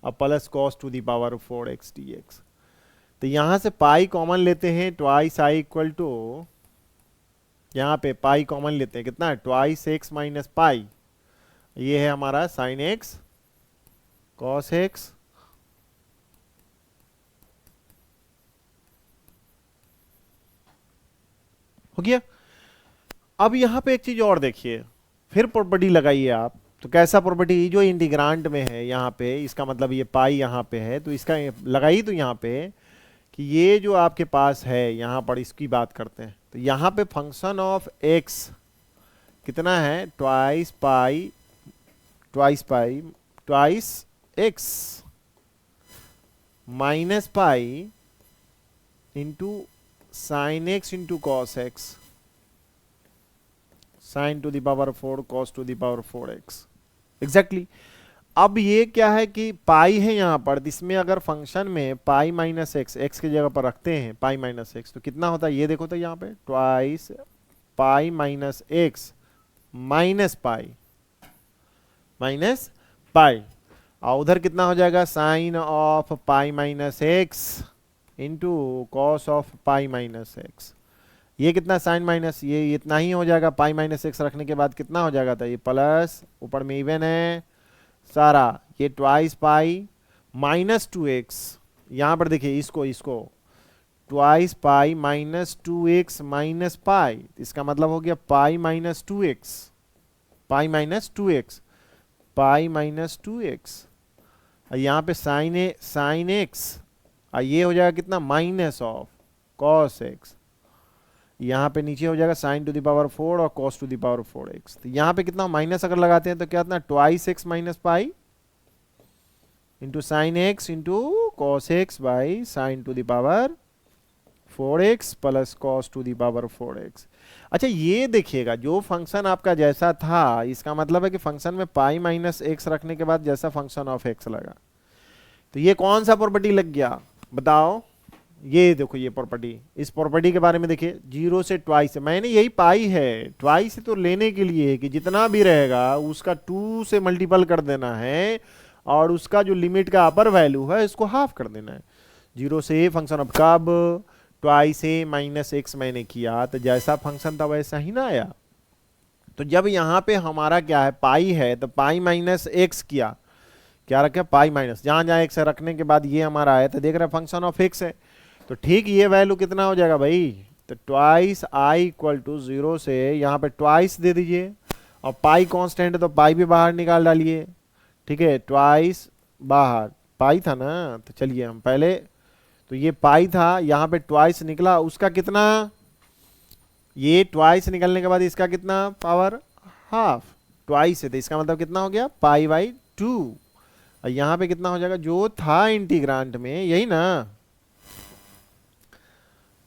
Speaker 1: और plus cos to the power 4x dx। तो यहां से पाई कॉमन लेते हैं, ट्वाइस आई इक्वल टू, यहाँ पे पाई कॉमन लेते हैं कितना है ट्वाइस एक्स माइनस पाई, ये है हमारा साइन एक्स कॉस एक्स हो गया। अब यहां पे एक चीज और देखिए, फिर प्रॉपर्टी लगाइए आप, तो कैसा प्रॉपर्टी जो इंटीग्रांड में है यहाँ पे, इसका मतलब ये पाई यहाँ पे है तो इसका लगाई, तो यहाँ पे कि ये जो आपके पास है यहाँ पर इसकी बात करते हैं, तो यहाँ पे फंक्शन ऑफ एक्स कितना है twice pi twice x minus pi into sine x into cos x sine to the power 4 cos to the power 4x exactly. अब ये क्या है कि पाई है यहाँ पर, इसमें अगर फंक्शन में पाई माइनस एक्स एक्स की जगह पर रखते हैं पाई माइनस एक्स, तो कितना होता है ये देखो, तो यहाँ पे twice pi minus x minus pi और उधर कितना हो जाएगा, sine of pi minus x into cos of pi minus x. ये कितना साइन माइनस, ये इतना ही हो जाएगा, पाई माइनस एक्स रखने के बाद कितना हो जाएगा था, ये प्लस ऊपर में इवन है सारा, ये ट्वाइस पाई माइनस 2x, यहां पर देखिए इसको twice pi minus 2x minus pi, इसका मतलब हो गया pi minus 2x, pi minus 2x, pi minus 2x, यहाँ पे साइन एक्स, ये हो जाएगा कितना, माइनस ऑफ कॉस एक्स, यहाँ पे नीचे हो जाएगा साइन टू द पावर 4 और cos to the power 4x। तो यहाँ पे कितना माइनस अगर लगाते हैं तो क्या आता है, twice x minus pi into sine x into cos x by sine to the power 4x plus cos to the power 4x। अच्छा ये देखिएगा, जो फंक्शन आपका जैसा था, इसका मतलब है कि फंक्शन में पाई माइनस एक्स रखने के बाद जैसा फंक्शन ऑफ एक्स लगा, तो ये कौन सा प्रॉपर्टी लग गया बताओ, ये देखो ये प्रॉपर्टी, इस प्रॉपर्टी के बारे में देखिए, 0 से ट्वाइस, मैंने यही पाई है, ट्वाइस तो लेने के लिए है कि जितना भी रहेगा उसका 2 से मल्टीपल कर देना है और उसका जो लिमिट का अपर वैल्यू है इसको हाफ कर देना है। 0 से फंक्शन ऑफ कब, ट्वाइस ए माइनस एक्स मैंने किया तो जैसा फंक्शन था वैसा ही ना आया। तो जब यहाँ पे हमारा क्या है, पाई है, तो पाई माइनस एक्स किया, क्या रखे, पाई माइनस, जहां जहां एक्स रखने के बाद ये हमारा आया, तो देख रहे फंक्शन ऑफ एक्स है, तो ठीक ये वैल्यू कितना हो जाएगा भाई, तो ट्वाइस आई इक्वल टू 0 से यहाँ पे ट्वाइस दे दीजिए, और पाई कांस्टेंट है तो पाई भी बाहर निकाल डालिए, ठीक है, ट्वाइस बाहर, पाई था ना, तो चलिए हम पहले, तो ये पाई था, यहाँ पे ट्वाइस निकला, उसका कितना, ये ट्वाइस निकलने के बाद इसका कितना पावर हाफ, ट्वाइस है तो इसका मतलब कितना हो गया, पाई बाई 2, और यहाँ पे कितना हो जाएगा, जो था इंटीग्रांट में यही ना,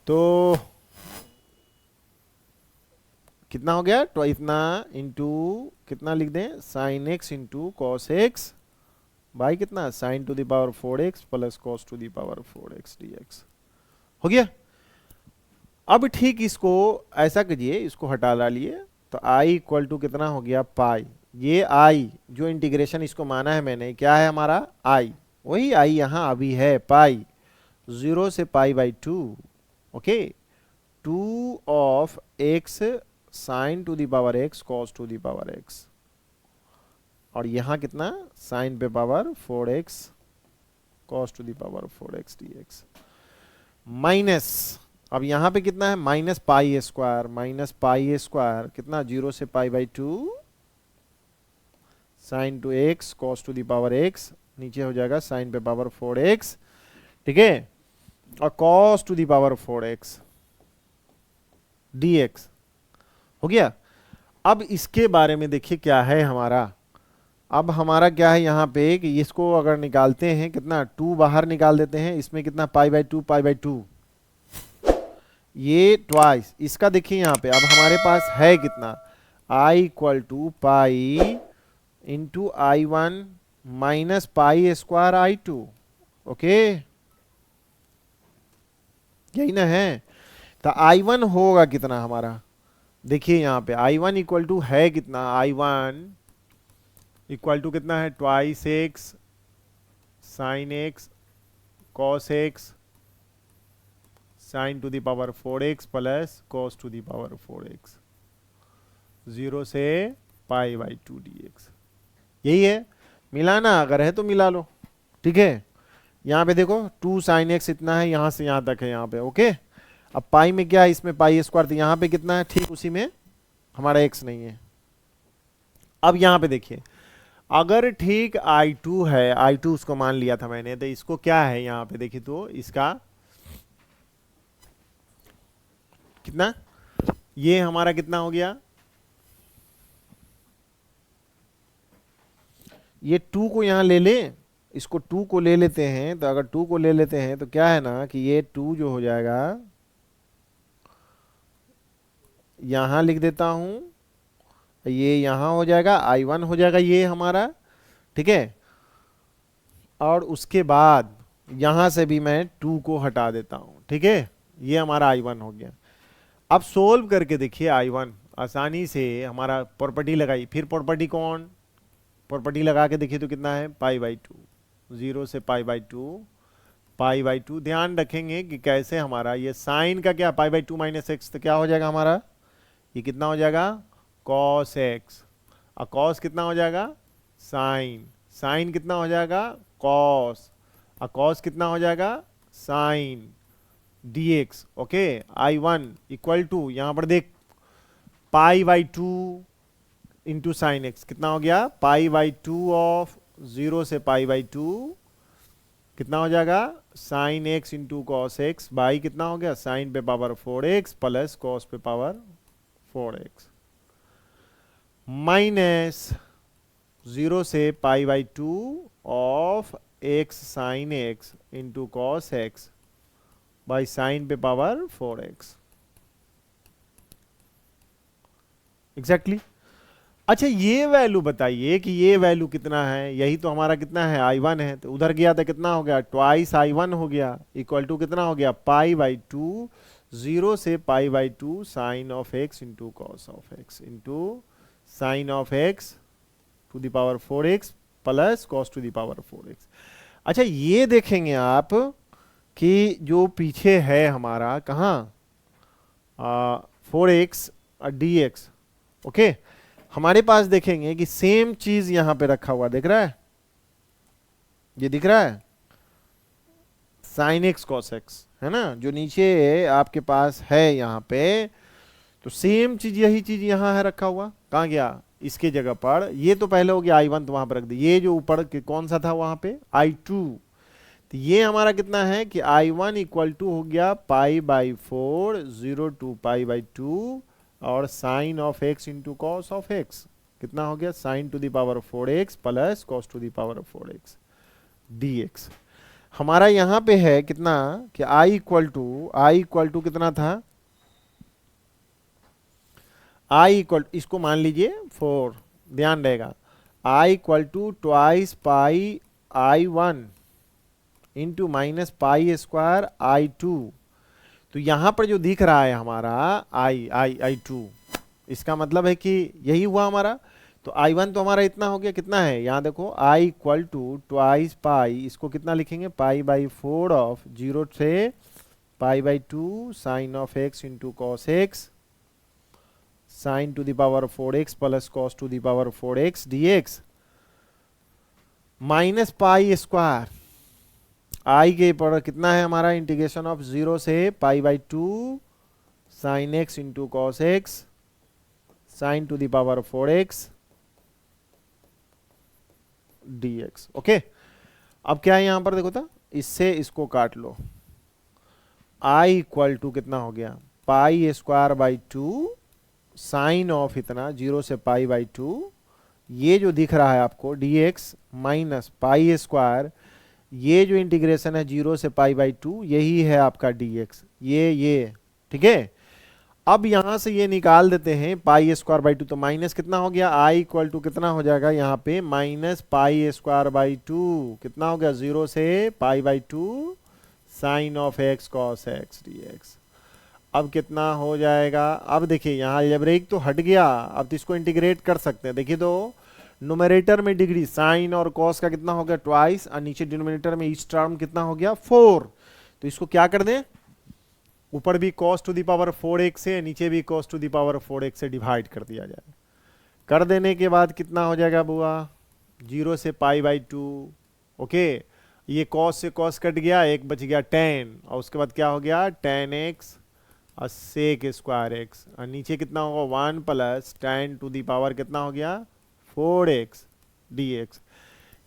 Speaker 1: तो कितना हो गया, तो इतना इंटू कितना लिख दें, sine x into cos x by कितना, sine to the power 4x plus cos to the power 4x dx हो गया। अब ठीक इसको ऐसा कीजिए, इसको हटा डालिए, तो i इक्वल टू कितना हो गया, पाई, ये i जो इंटीग्रेशन इसको माना है मैंने, क्या है हमारा i, वही i यहाँ अभी है, पाई 0 से pi by 2, okay, 2 of x sine to the power x cos to the power x, और यहां कितना साइन पे power 4x cos to the power 4x dx minus, अब यहां पे कितना है, minus pi square, minus pi square कितना, 0 से pi by 2 sign to x cos to the power x, नीचे हो जाएगा साइन पे पावर 4x, ठीक है, और cos to the power 4x dx हो गया। अब इसके बारे में देखिए क्या है हमारा, अब हमारा क्या है यहाँ पे कि इसको अगर निकालते हैं कितना, 2 बाहर निकाल देते हैं, इसमें कितना पाई बाई 2, पाई बाई 2, ये ट्वाइस, इसका देखिए यहाँ पे अब हमारे पास है कितना, i equal to pi into i1 minus pi square i2, okay, यही ना है, तो i1 होगा कितना हमारा, देखिए यहाँ पे i1 इक्वल टू है कितना, i1 इक्वल टू कितना है, twice x sine x cos x sine to the power 4x plus cos to the power 4x, 0 से पाई बाई 2 dx, यही है, मिलाना अगर है तो मिला लो, ठीक है, यहाँ पे देखो 2 साइन एक्स इतना है, यहाँ से यहाँ तक है यहाँ पे, ओके, अब पाई में क्या है, इसमें पाई स्क्वायर, तो यहाँ पे कितना है, ठीक उसी में हमारा x नहीं है। अब यहाँ पे देखिए, अगर ठीक i2 है, i2 उसको मान लिया था मैंने, तो इसको क्या है यहाँ पे देखिए, तो इसका कितना, ये हमारा कितना हो गया, ये 2 को यहां ले ले, इसको 2 को ले लेते हैं, तो अगर 2 को ले लेते हैं तो क्या है ना कि ये 2 जो हो जाएगा, यहां लिख देता हूं, ये यहां हो जाएगा, i1 हो जाएगा ये हमारा, ठीक है, और उसके बाद यहां से भी मैं 2 को हटा देता हूं, ठीक है, ये हमारा i1 हो गया। अब सोल्व करके देखिए i1, आसानी से हमारा प्रॉपर्टी लगाई, फिर प्रॉपर्टी कौन, प्रॉपर्टी लगा के देखिए तो कितना है पाई बाई टू, 0 से pi by two, pi by to. ध्यान रखेंगे कि कैसे हमारा ये साइन का क्या पाई बाई टू माइनस एक्स, तो क्या हो जाएगा हमारा ये कितना हो जाएगा कॉस एक्स, और कॉस कितना हो जाएगा साइन, साइन कितना हो जाएगा कॉस, और कॉस कितना हो जाएगा sine dx। Okay, I1 equal to यहां पर देख pi by two into sine x कितना हो गया पाई बाई टू ऑफ 0 से पाई बाई टू कितना हो जाएगा sign x into cos x by कितना हो गया साइन पे पावर 4x प्लस कॉस पे पावर 4x माइनस 0 से pi by two of x sine x into cos x by sign पे पावर 4x एग्जैक्टली। अच्छा ये वैल्यू बताइए कि ये वैल्यू कितना है, यही तो हमारा कितना है I1 है, तो उधर गया था कितना हो गया ट्वाइस I1 हो गया इक्वल टू कितना हो गया पाई बाई टू 0 से pi by two sine of x into cos of x into sine of x to the power 4x plus cos to the power 4x। अच्छा ये देखेंगे आप कि जो पीछे है हमारा कहाँ 4x dx। ओके हमारे पास देखेंगे कि सेम चीज यहां पे रखा हुआ दिख रहा है, ये दिख रहा है साइन एक्स कॉस एक्स है ना, जो नीचे आपके पास है यहाँ पे, तो सेम चीज यही चीज यहाँ है रखा हुआ, कहाँ गया इसके जगह पर, ये तो पहले हो गया I1 तो वहां पर रख दी, ये जो ऊपर कौन सा था वहां पे I2, तो ये हमारा कितना है कि I1 इक्वल टू हो गया pi by 4 0 to pi by 2 और sine of x into cos of x कितना हो गया sine to the power 4x plus cos to the power 4x dx। हमारा यहां पे है कितना कि I इक्वल टू कितना था I इक्वल इसको मान लीजिए 4, ध्यान रहेगा I equal to twice pi I1 into minus pi square I2। तो यहां पर जो दिख रहा है हमारा I2 इसका मतलब है कि यही हुआ हमारा, तो I1 तो हमारा इतना हो गया कितना है यहां देखो I equal to twice pi, इसको कितना लिखेंगे पाई बाई 4 ऑफ 0 से pi by 2 sine of x into cos x sine to the power 4x plus cos to the power 4x dx minus pi square I के पर कितना है हमारा integration of 0 से pi by 2 sign x into cos x sine to the power 4x dx। Okay अब क्या है यहां पर देखो तो इससे इसको काट लो, I इक्वल टू कितना हो गया pi square by 2 sine of इतना 0 से पाई बाई 2, ये जो दिख रहा है आपको dx माइनस पाई स्क्वायर, ये जो इंटीग्रेशन है 0 से पाई बाई 2 यही है आपका dx, ये ठीक है। अब यहां से ये निकाल देते हैं पाई स्क्वायर बाई 2, तो माइनस कितना हो गया I इक्वल टू कितना हो जाएगा यहाँ पे माइनस पाई स्क्वायर बाई 2 कितना हो गया 0 से pi by 2 sine of x cos x dx। अब कितना हो जाएगा, अब देखिए यहाँ अलजेब्रिक तो हट गया, अब तो इसको इंटीग्रेट कर सकते हैं, देखिए तो न्यूमरेटर में डिग्री साइन और कॉस का कितना हो गया ट्वाइस और नीचे डिनोमिनेटर में ईच टर्म कितना हो गया 4, तो इसको क्या कर दें ऊपर भी cos to the power 4x से नीचे भी cos to the power 4x से डिवाइड कर दिया जाए, कर देने के बाद कितना हो जाएगा बुआ 0 से पाई बाई 2। ओके ये cos से cos कट गया, एक बच गया tan और उसके बाद क्या हो गया tan x और sec स्क्वायर x और नीचे कितना होगा 1 plus tan to the power कितना हो गया 4x dx।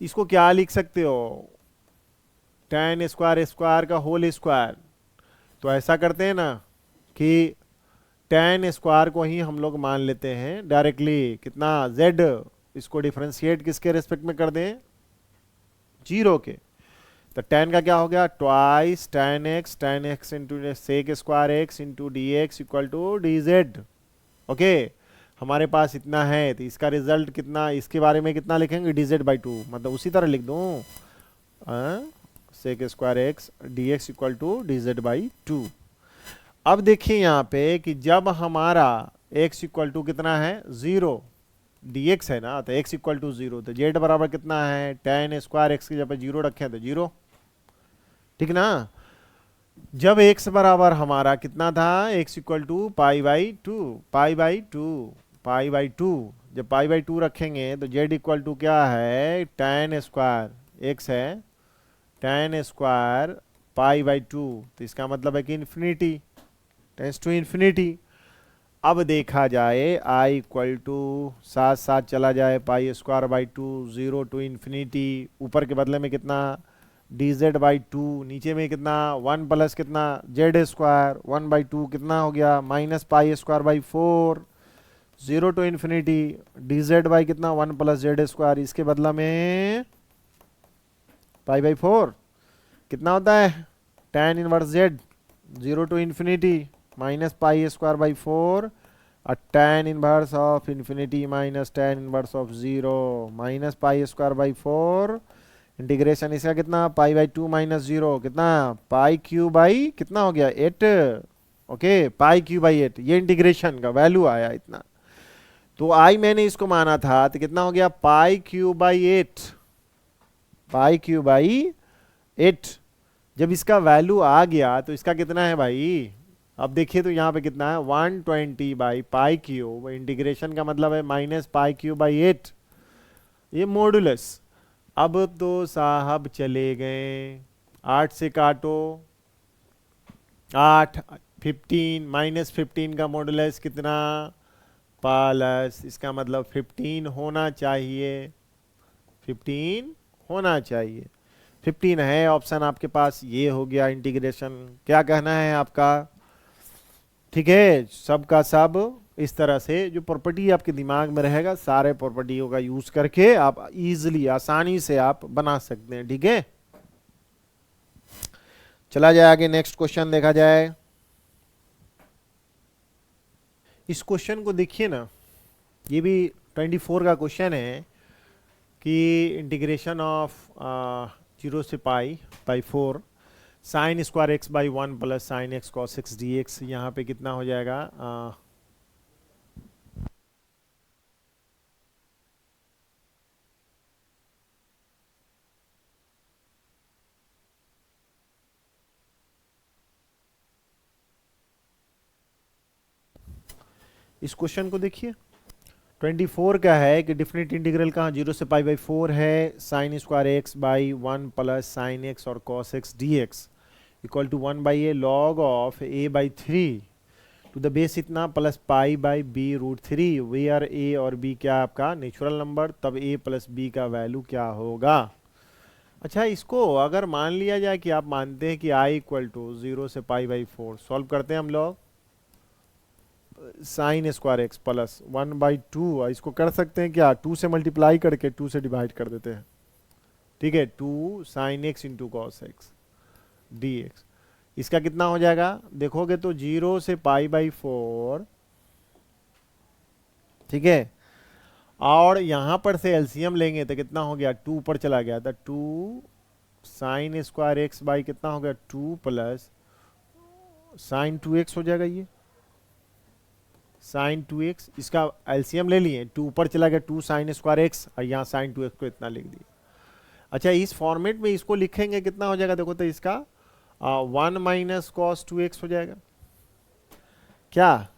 Speaker 1: इसको क्या लिख सकते हो tan स्क्वायर स्क्वायर का होल स्क्वायर, तो ऐसा करते हैं ना कि tan स्क्वायर को ही हम लोग मान लेते हैं डायरेक्टली कितना z, इसको डिफरेंशिएट किसके रेस्पेक्ट में कर दें 0 के, तो tan का क्या हो गया twice tan x into sec square x into dx equal to dz। Okay हमारे पास इतना है, तो इसका रिजल्ट कितना, इसके बारे में कितना लिखेंगे dz बाई 2, मतलब उसी तरह लिख दूं sec square x dx equal to dz by 2। अब देखिए यहाँ पे कि जब हमारा x इक्वल टू कितना है 0, dx है ना, तो x इक्वल टू 0, तो z बराबर कितना है, tan स्क्वायर x की जगह 0 रखे हैं तो 0, ठीक ना। जब x बराबर हमारा कितना था, x equal to pi by two, pi by two, pi by two, जब पाई बाई टू रखेंगे तो z इक्वल टू क्या है, tan स्क्वायर x है, tan square pi by to, तो इसका मतलब है कि इन्फिनिटी, टेंस टू इन्फिनिटी। अब देखा जाए i इक्वल टू साथ साथ चला जाए, pi square by two, 0 to infinity, ऊपर के बदले में कितना dz बाई टू, नीचे में कितना 1 प्लस कितना z स्क्वायर 1 बाई टू, कितना हो गया minus pi square by 4, 0 to infinity dz by कितना 1 प्लस z स्क्वायर, इसके बदला में पाई बाई 4, कितना होता है tan inverse z, 0 to infinity minus pi square by 4, और tan inverse of infinity minus tan inverse of 0 minus pi square by 4, integration इसका कितना पाई बाई 2 माइनस 0, कितना पाई क्यू बाई कितना हो गया 8, ओके पाई क्यू बाई 8, ये इंटीग्रेशन का value आया इतना। तो आई मैंने इसको माना था तो कितना हो गया pi cube by 8, pi cube by 8। जब इसका वैल्यू आ गया तो इसका कितना है भाई, अब देखिए तो यहाँ पे कितना है 120 बाई पाई क्यूब, इंटीग्रेशन का मतलब है माइनस पाई क्यूब बाई 8, ये मॉडुलस। अब तो साहब चले गए, 8 से काटो 8, 15 माइनस 15 का मॉडुलस कितना प्लस, इसका मतलब 15 होना चाहिए, 15 होना चाहिए, 15 है ऑप्शन आपके पास, ये हो गया इंटीग्रेशन। क्या कहना है आपका, ठीक है, सब का सब इस तरह से जो प्रॉपर्टी आपके दिमाग में रहेगा, सारे प्रॉपर्टियों का यूज करके आप इजीली आसानी से आप बना सकते हैं, ठीक है। चला जाए आगे, नेक्स्ट क्वेश्चन देखा जाए। इस क्वेश्चन को देखिए ना, ये भी 24 का क्वेश्चन है कि इंटीग्रेशन ऑफ 0 से pi by 4 sign square x by 1 plus sine x cos x D x, यहाँ पे कितना हो जाएगा इस क्वेश्चन को देखिए 24 का है कि डिफिनिट इंटीग्रल कहाँ 0 से पाई बाई 4 है, sine square x by 1 plus sine x और cos x D x equal to 1 by a log of a by 3 to the base इतना plus pi by b root 3, where are a और b क्या आपका natural number, तब a plus b का value क्या होगा। अच्छा, इसको अगर मान लिया जाए कि आप मानते हैं कि आई इक्वल टू 0 से पाई बाई 4, सॉल्व करते हैं हम लोग, sign square x plus 1 by 2, इसको कर सकते हैं क्या 2 से मल्टीप्लाई करके 2 से डिवाइड कर देते हैं, ठीक है, 2 sign x into cos x D x, इसका कितना हो जाएगा देखोगे तो 0 से पाई बाई 4, ठीक है, और यहां पर से एलसीएम लेंगे तो कितना हो गया 2 ऊपर चला गया था, 2 साइन स्क्वायर एक्स बाई कितना हो गया 2 प्लस साइन 2x हो जाएगा, ये साइन 2x, इसका एलसीएम ले लिए, 2 ऊपर चला गया 2 साइन स्क्वायर एक्स और यहाँ साइन 2x को इतना लिख दिया। अच्छा, इस फॉर्मेट में इसको लिखेंगे कितना हो जाएगा देखो तो इसका 1 माइनस कॉस 2x हो जाएगा क्या,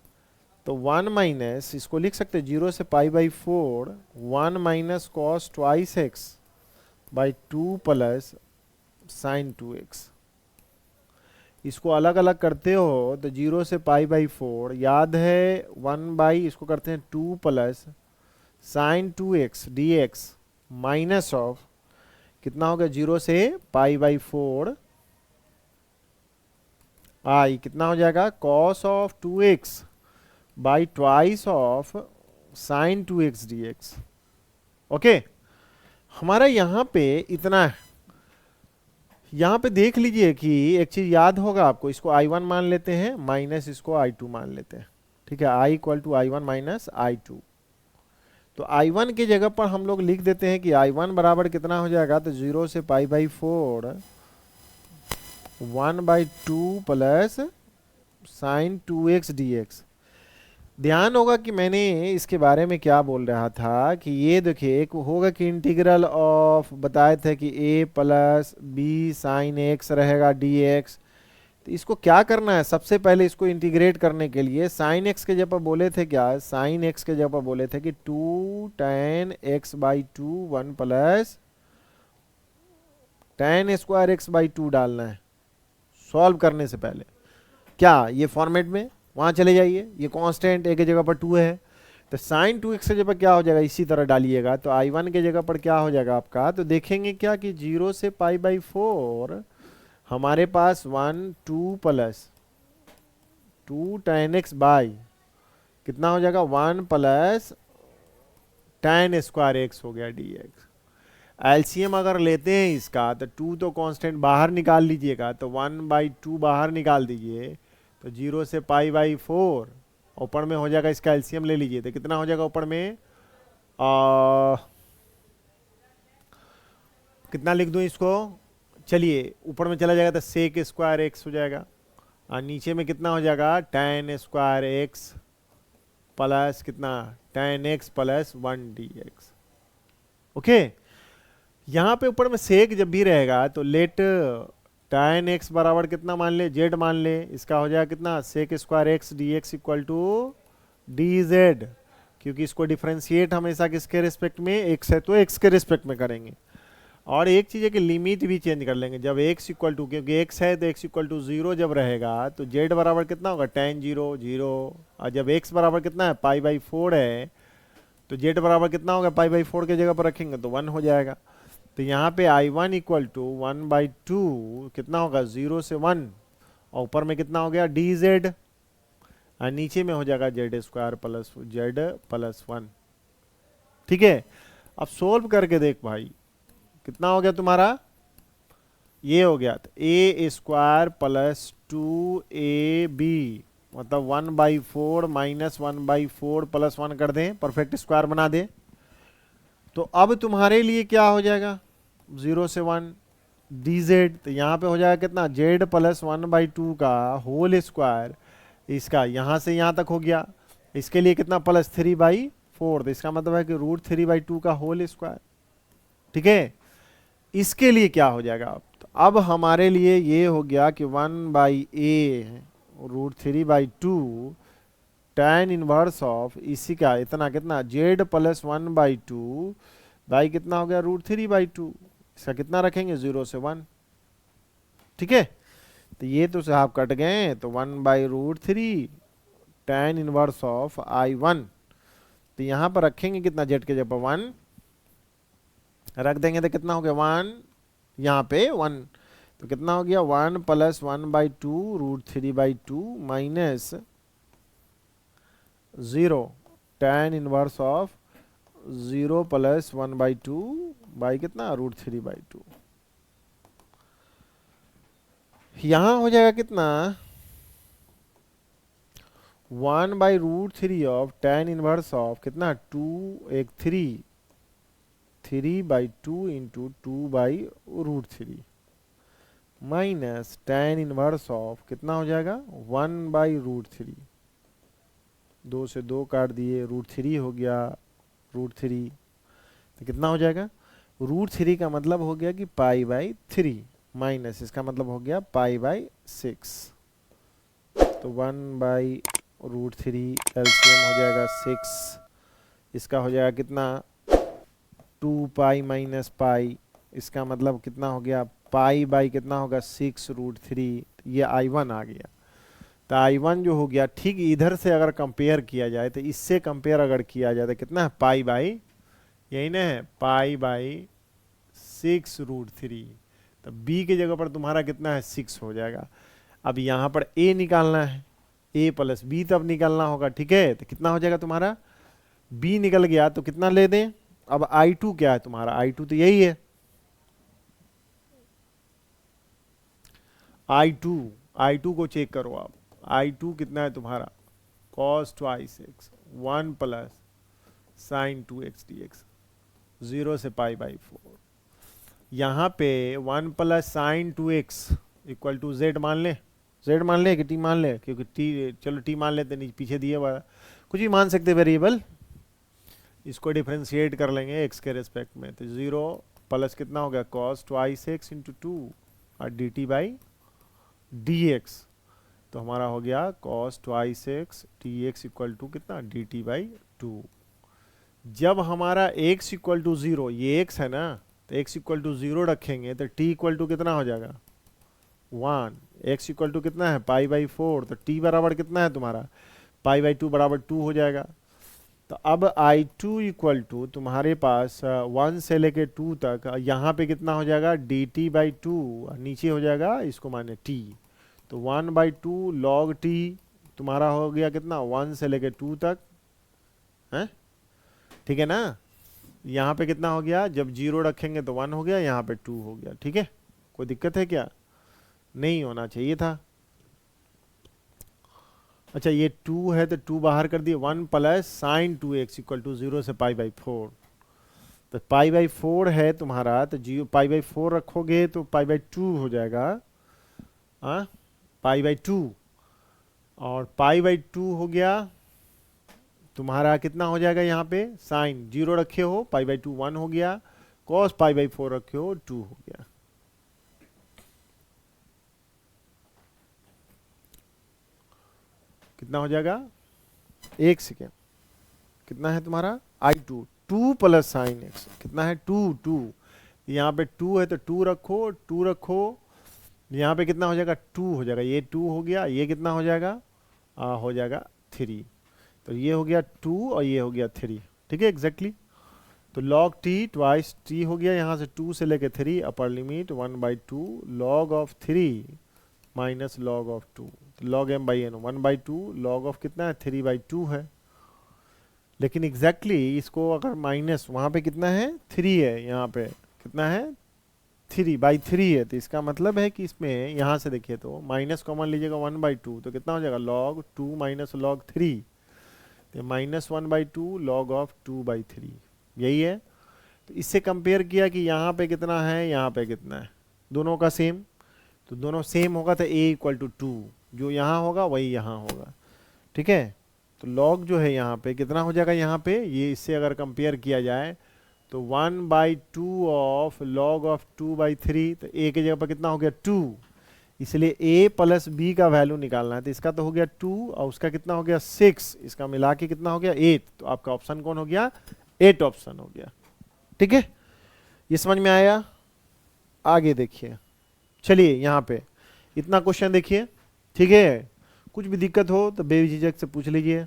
Speaker 1: तो 1 माइनस इसको लिख सकते हैं 0 से pi by 4 1 minus cos twice x by 2 plus sign 2x, इसको अलग अलग करते हो तो 0 से पाई बाई 4 याद है 1 बाई इसको करते हैं 2 plus sign 2x dx minus of कितना हो गया 0 से पाई बाई 4 आई कितना हो जाएगा cos of 2x by twice of sine 2x dx। Okay, हमारा यहाँ पे इतना है, यहाँ पे देख लीजिए कि एक चीज याद होगा आपको, इसको I1 मान लेते हैं माइनस इसको I2 मान लेते हैं, ठीक है, I equal to I1 minus I2, तो I1 की जगह पर हम लोग लिख देते हैं कि I1 बराबर कितना हो जाएगा, तो 0 से pi by 4 1 by 2 plus sign 2x dx, ध्यान होगा कि मैंने इसके बारे में क्या बोल रहा था कि ये देखिए एक होगा कि इंटीग्रल ऑफ बताए थे कि a plus b sine x रहेगा डी एक्स। तो इसको क्या करना है, सबसे पहले इसको इंटीग्रेट करने के लिए साइन एक्स के जगह बोले थे क्या, साइन एक्स के जगह बोले थे कि 2 tan x/2 1 plus tan² x/2 डालना है सॉल्व करने से पहले। क्या ये फॉर्मेट में वहां चले जाइए, ये कांस्टेंट a की जगह पर 2 है, तो साइन 2x की जगह क्या हो जाएगा, इसी तरह डालिएगा तो i1 के जगह पर क्या हो जाएगा आपका, तो देखेंगे क्या कि 0 से π/4 हमारे पास 1 2 प्लस 2 tan x बाई कितना हो जाएगा 1 प्लस tan² x हो गया dx। एलसीएम अगर लेते हैं इसका तो 2 तो कांस्टेंट बाहर निकाल लीजिएगा, तो 1/2 बाहर निकाल दीजिए, तो 0 से π/4 ऊपर में हो जाएगा, इसका एलसीएम ले लीजिए तो कितना हो जाएगा ऊपर में कितना लिख दूं इसको, चलिए ऊपर में चला जाएगा तो sec² x हो जाएगा और नीचे में कितना हो जाएगा tan² x प्लस कितना tan x plus 1 dx। Okay, यहाँ पे ऊपर में सेक जब भी रहेगा तो लेट tan x बराबर कितना मान ले, z मान ले, इसका हो जाएगा कितना sec² x dx equal to dz, क्योंकि इसको डिफरेंशिएट हमेशा किसके रिस्पेक्ट में, x है तो x के रिस्पेक्ट में करेंगे। और एक चीज़ है कि लिमिट भी चेंज कर लेंगे, जब x इक्वल टू, क्योंकि x है तो x इक्वल टू 0 जब रहेगा तो z बराबर कितना होगा tan 0 0, और जब x बराबर कितना है π/4 है तो z बराबर कितना होगा π/4 के जगह पर रखेंगे तो 1 हो जाएगा। तो यहाँ पे i1 इक्वल टू 1/2 कितना होगा 0 से 1, और ऊपर में कितना हो गया dz और नीचे में हो जाएगा z² प्लस z प्लस 1। ठीक है, अब सोल्व करके देख भाई कितना हो गया तुम्हारा, ये हो गया तो a² प्लस 2ab मतलब 1/4 माइनस 1/4 प्लस 1 कर दें, परफेक्ट स्क्वायर बना दें, तो अब तुम्हारे लिए क्या हो जाएगा 0 से 1 dz, तो यहाँ पे हो जाएगा कितना z प्लस 1/2 का होल स्क्वायर, इसका यहाँ से यहाँ तक हो गया, इसके लिए कितना प्लस 3/4, तो इसका मतलब है कि √3/2 का होल स्क्वायर। ठीक है, इसके लिए क्या हो जाएगा अब, तो अब हमारे लिए ये हो गया कि 1/a √3/2 tan इनवर्स ऑफ इसी का इतना कितना z प्लस 1/2 बाई कितना हो गया √3/2, इसका कितना रखेंगे 0 से 1। ठीक है, तो ये तो साहब कट गए, तो 1/√3 tan इनवर्स ऑफ i1, तो यहाँ पर रखेंगे कितना z के जगह 1 रख देंगे तो कितना हो गया 1, यहाँ पे 1, तो कितना हो गया 1 plus 1/2 √3/2 minus 0 tan inverse of 0 plus 1/2 by कितना √3/2, यहां हो जाएगा कितना 1/√3 ऑफ tan इनवर्स ऑफ कितना 3/2 into 2/√3 minus tan inverse of कितना हो जाएगा 1/√3, 2 से 2 काट दिए, √3 हो गया √3, तो कितना हो जाएगा √3 का मतलब हो गया कि π/3 माइनस इसका मतलब हो गया π/6, तो 1/√3 एलसीएम हो जाएगा 6, इसका हो जाएगा कितना 2π माइनस पाई, इसका मतलब कितना हो गया π/, कितना होगा 6√3, ये i1 आ गया। तो i1 जो हो गया ठीक इधर से अगर कंपेयर किया जाए तो इससे कंपेयर अगर किया जाए तो कितना है π/, यही ना है π/6√3, तो b के जगह पर तुम्हारा कितना है 6 हो जाएगा। अब यहाँ पर a निकालना है, a प्लस b तब निकालना होगा। ठीक है, तो कितना हो जाएगा तुम्हारा b निकल गया तो कितना ले दें, अब i2 क्या है तुम्हारा, i2 तो यही है i2 को चेक करो आप, i2 कितना है तुम्हारा cos 2x 1 plus sin 2x dx 0 से π/4, यहाँ पे 1 plus sin 2x equal to z मान ले, z मान ले कि t मान ले, क्योंकि t चलो t मान लेते नहीं पीछे दिए हुआ कुछ भी मान सकते वेरिएबल, इसको डिफरेंशिएट कर लेंगे x के रेस्पेक्ट में, तो 0 प्लस कितना हो गया cos ट्वाइस x इंटू 2 और dt बाई dx, तो हमारा हो गया cos twice x dx equal to कितना dt बाई 2। जब हमारा x इक्वल टू 0, ये x है ना, तो x इक्वल टू 0 रखेंगे तो t इक्वल टू कितना हो जाएगा 1, x इक्वल टू कितना है पाई बाई 4, तो t बराबर कितना है तुम्हारा पाई बाई 2 बराबर 2 हो जाएगा। तो अब I2 इक्वल टू तुम्हारे पास 1 से लेके 2 तक, यहाँ पे कितना हो जाएगा dt बाई 2, नीचे हो जाएगा इसको माने t, तो 1 बाई 2 लॉग t तुम्हारा हो गया कितना 1 से लेके 2 तक है, ठीक है ना। यहाँ पे कितना हो गया, जब 0 रखेंगे तो 1 हो गया, यहाँ पे 2 हो गया, ठीक है। कोई दिक्कत है क्या, नहीं होना चाहिए था। अच्छा ये 2 है तो 2 बाहर कर दिए, 1 plus sign 2x equal to 0 से पाई बाई 4, तो पाई बाई 4 है तुम्हारा, तो जी पाई बाई 4 रखोगे तो पाई बाई 2 हो जाएगा, हाँ पाई बाई 2, और पाई बाई 2 हो गया तुम्हारा कितना हो जाएगा, यहाँ पे साइन 0 रखे हो पाई बाई 2 1 हो गया, कॉस पाई बाई 4 रखे हो 2 हो गया। कितना हो जाएगा, एक सेकेंड, कितना है तुम्हारा I2 2 प्लस साइन एक्स, कितना है 2 यहाँ पे 2 है तो 2 रखो, यहाँ पे कितना हो जाएगा 2 हो जाएगा, ये 2 हो गया, ये कितना हो जाएगा हो जाएगा 3, तो ये हो गया 2 और ये हो गया 3, ठीक है एग्जैक्टली। तो log t ट्वाइस t हो गया, यहाँ से 2 से लेके 3 upper limit 1 by 2 log of 3 minus log of 2, log m by n 1 by 2 log of कितना है 3 बाई 2 है। लेकिन एग्जैक्टली इसको अगर माइनस, वहाँ पे कितना है 3 है, यहाँ पे कितना है 3 बाई 3 है, तो इसका मतलब है कि इसमें यहाँ से देखिए तो माइनस कॉमन लीजिएगा 1 बाई 2, तो कितना हो जाएगा log 2 माइनस log 3, तो minus 1 by 2 log of 2 by 3, यही है। तो इससे कंपेयर किया कि यहाँ पे कितना है, यहाँ पे कितना है, दोनों का सेम, तो दोनों सेम होगा तो a इक्वल टू 2, जो यहाँ होगा वही यहाँ होगा, ठीक है। तो log जो है यहाँ पे कितना हो जाएगा, यहाँ पे ये इससे अगर कंपेयर किया जाए तो 1 by 2 of log of 2 by 3, तो a की जगह पर कितना हो गया 2, इसलिए a प्लस b का वैल्यू निकालना है, तो इसका तो हो गया 2 और उसका कितना हो गया 6, इसका मिला के कितना हो गया 8, तो आपका ऑप्शन कौन हो गया 8 ऑप्शन हो गया, ठीक है। ये समझ में आया, आगे देखिए, चलिए यहाँ पे इतना क्वेश्चन देखिए, ठीक है। कुछ भी दिक्कत हो तो बेझिझक से पूछ लीजिए।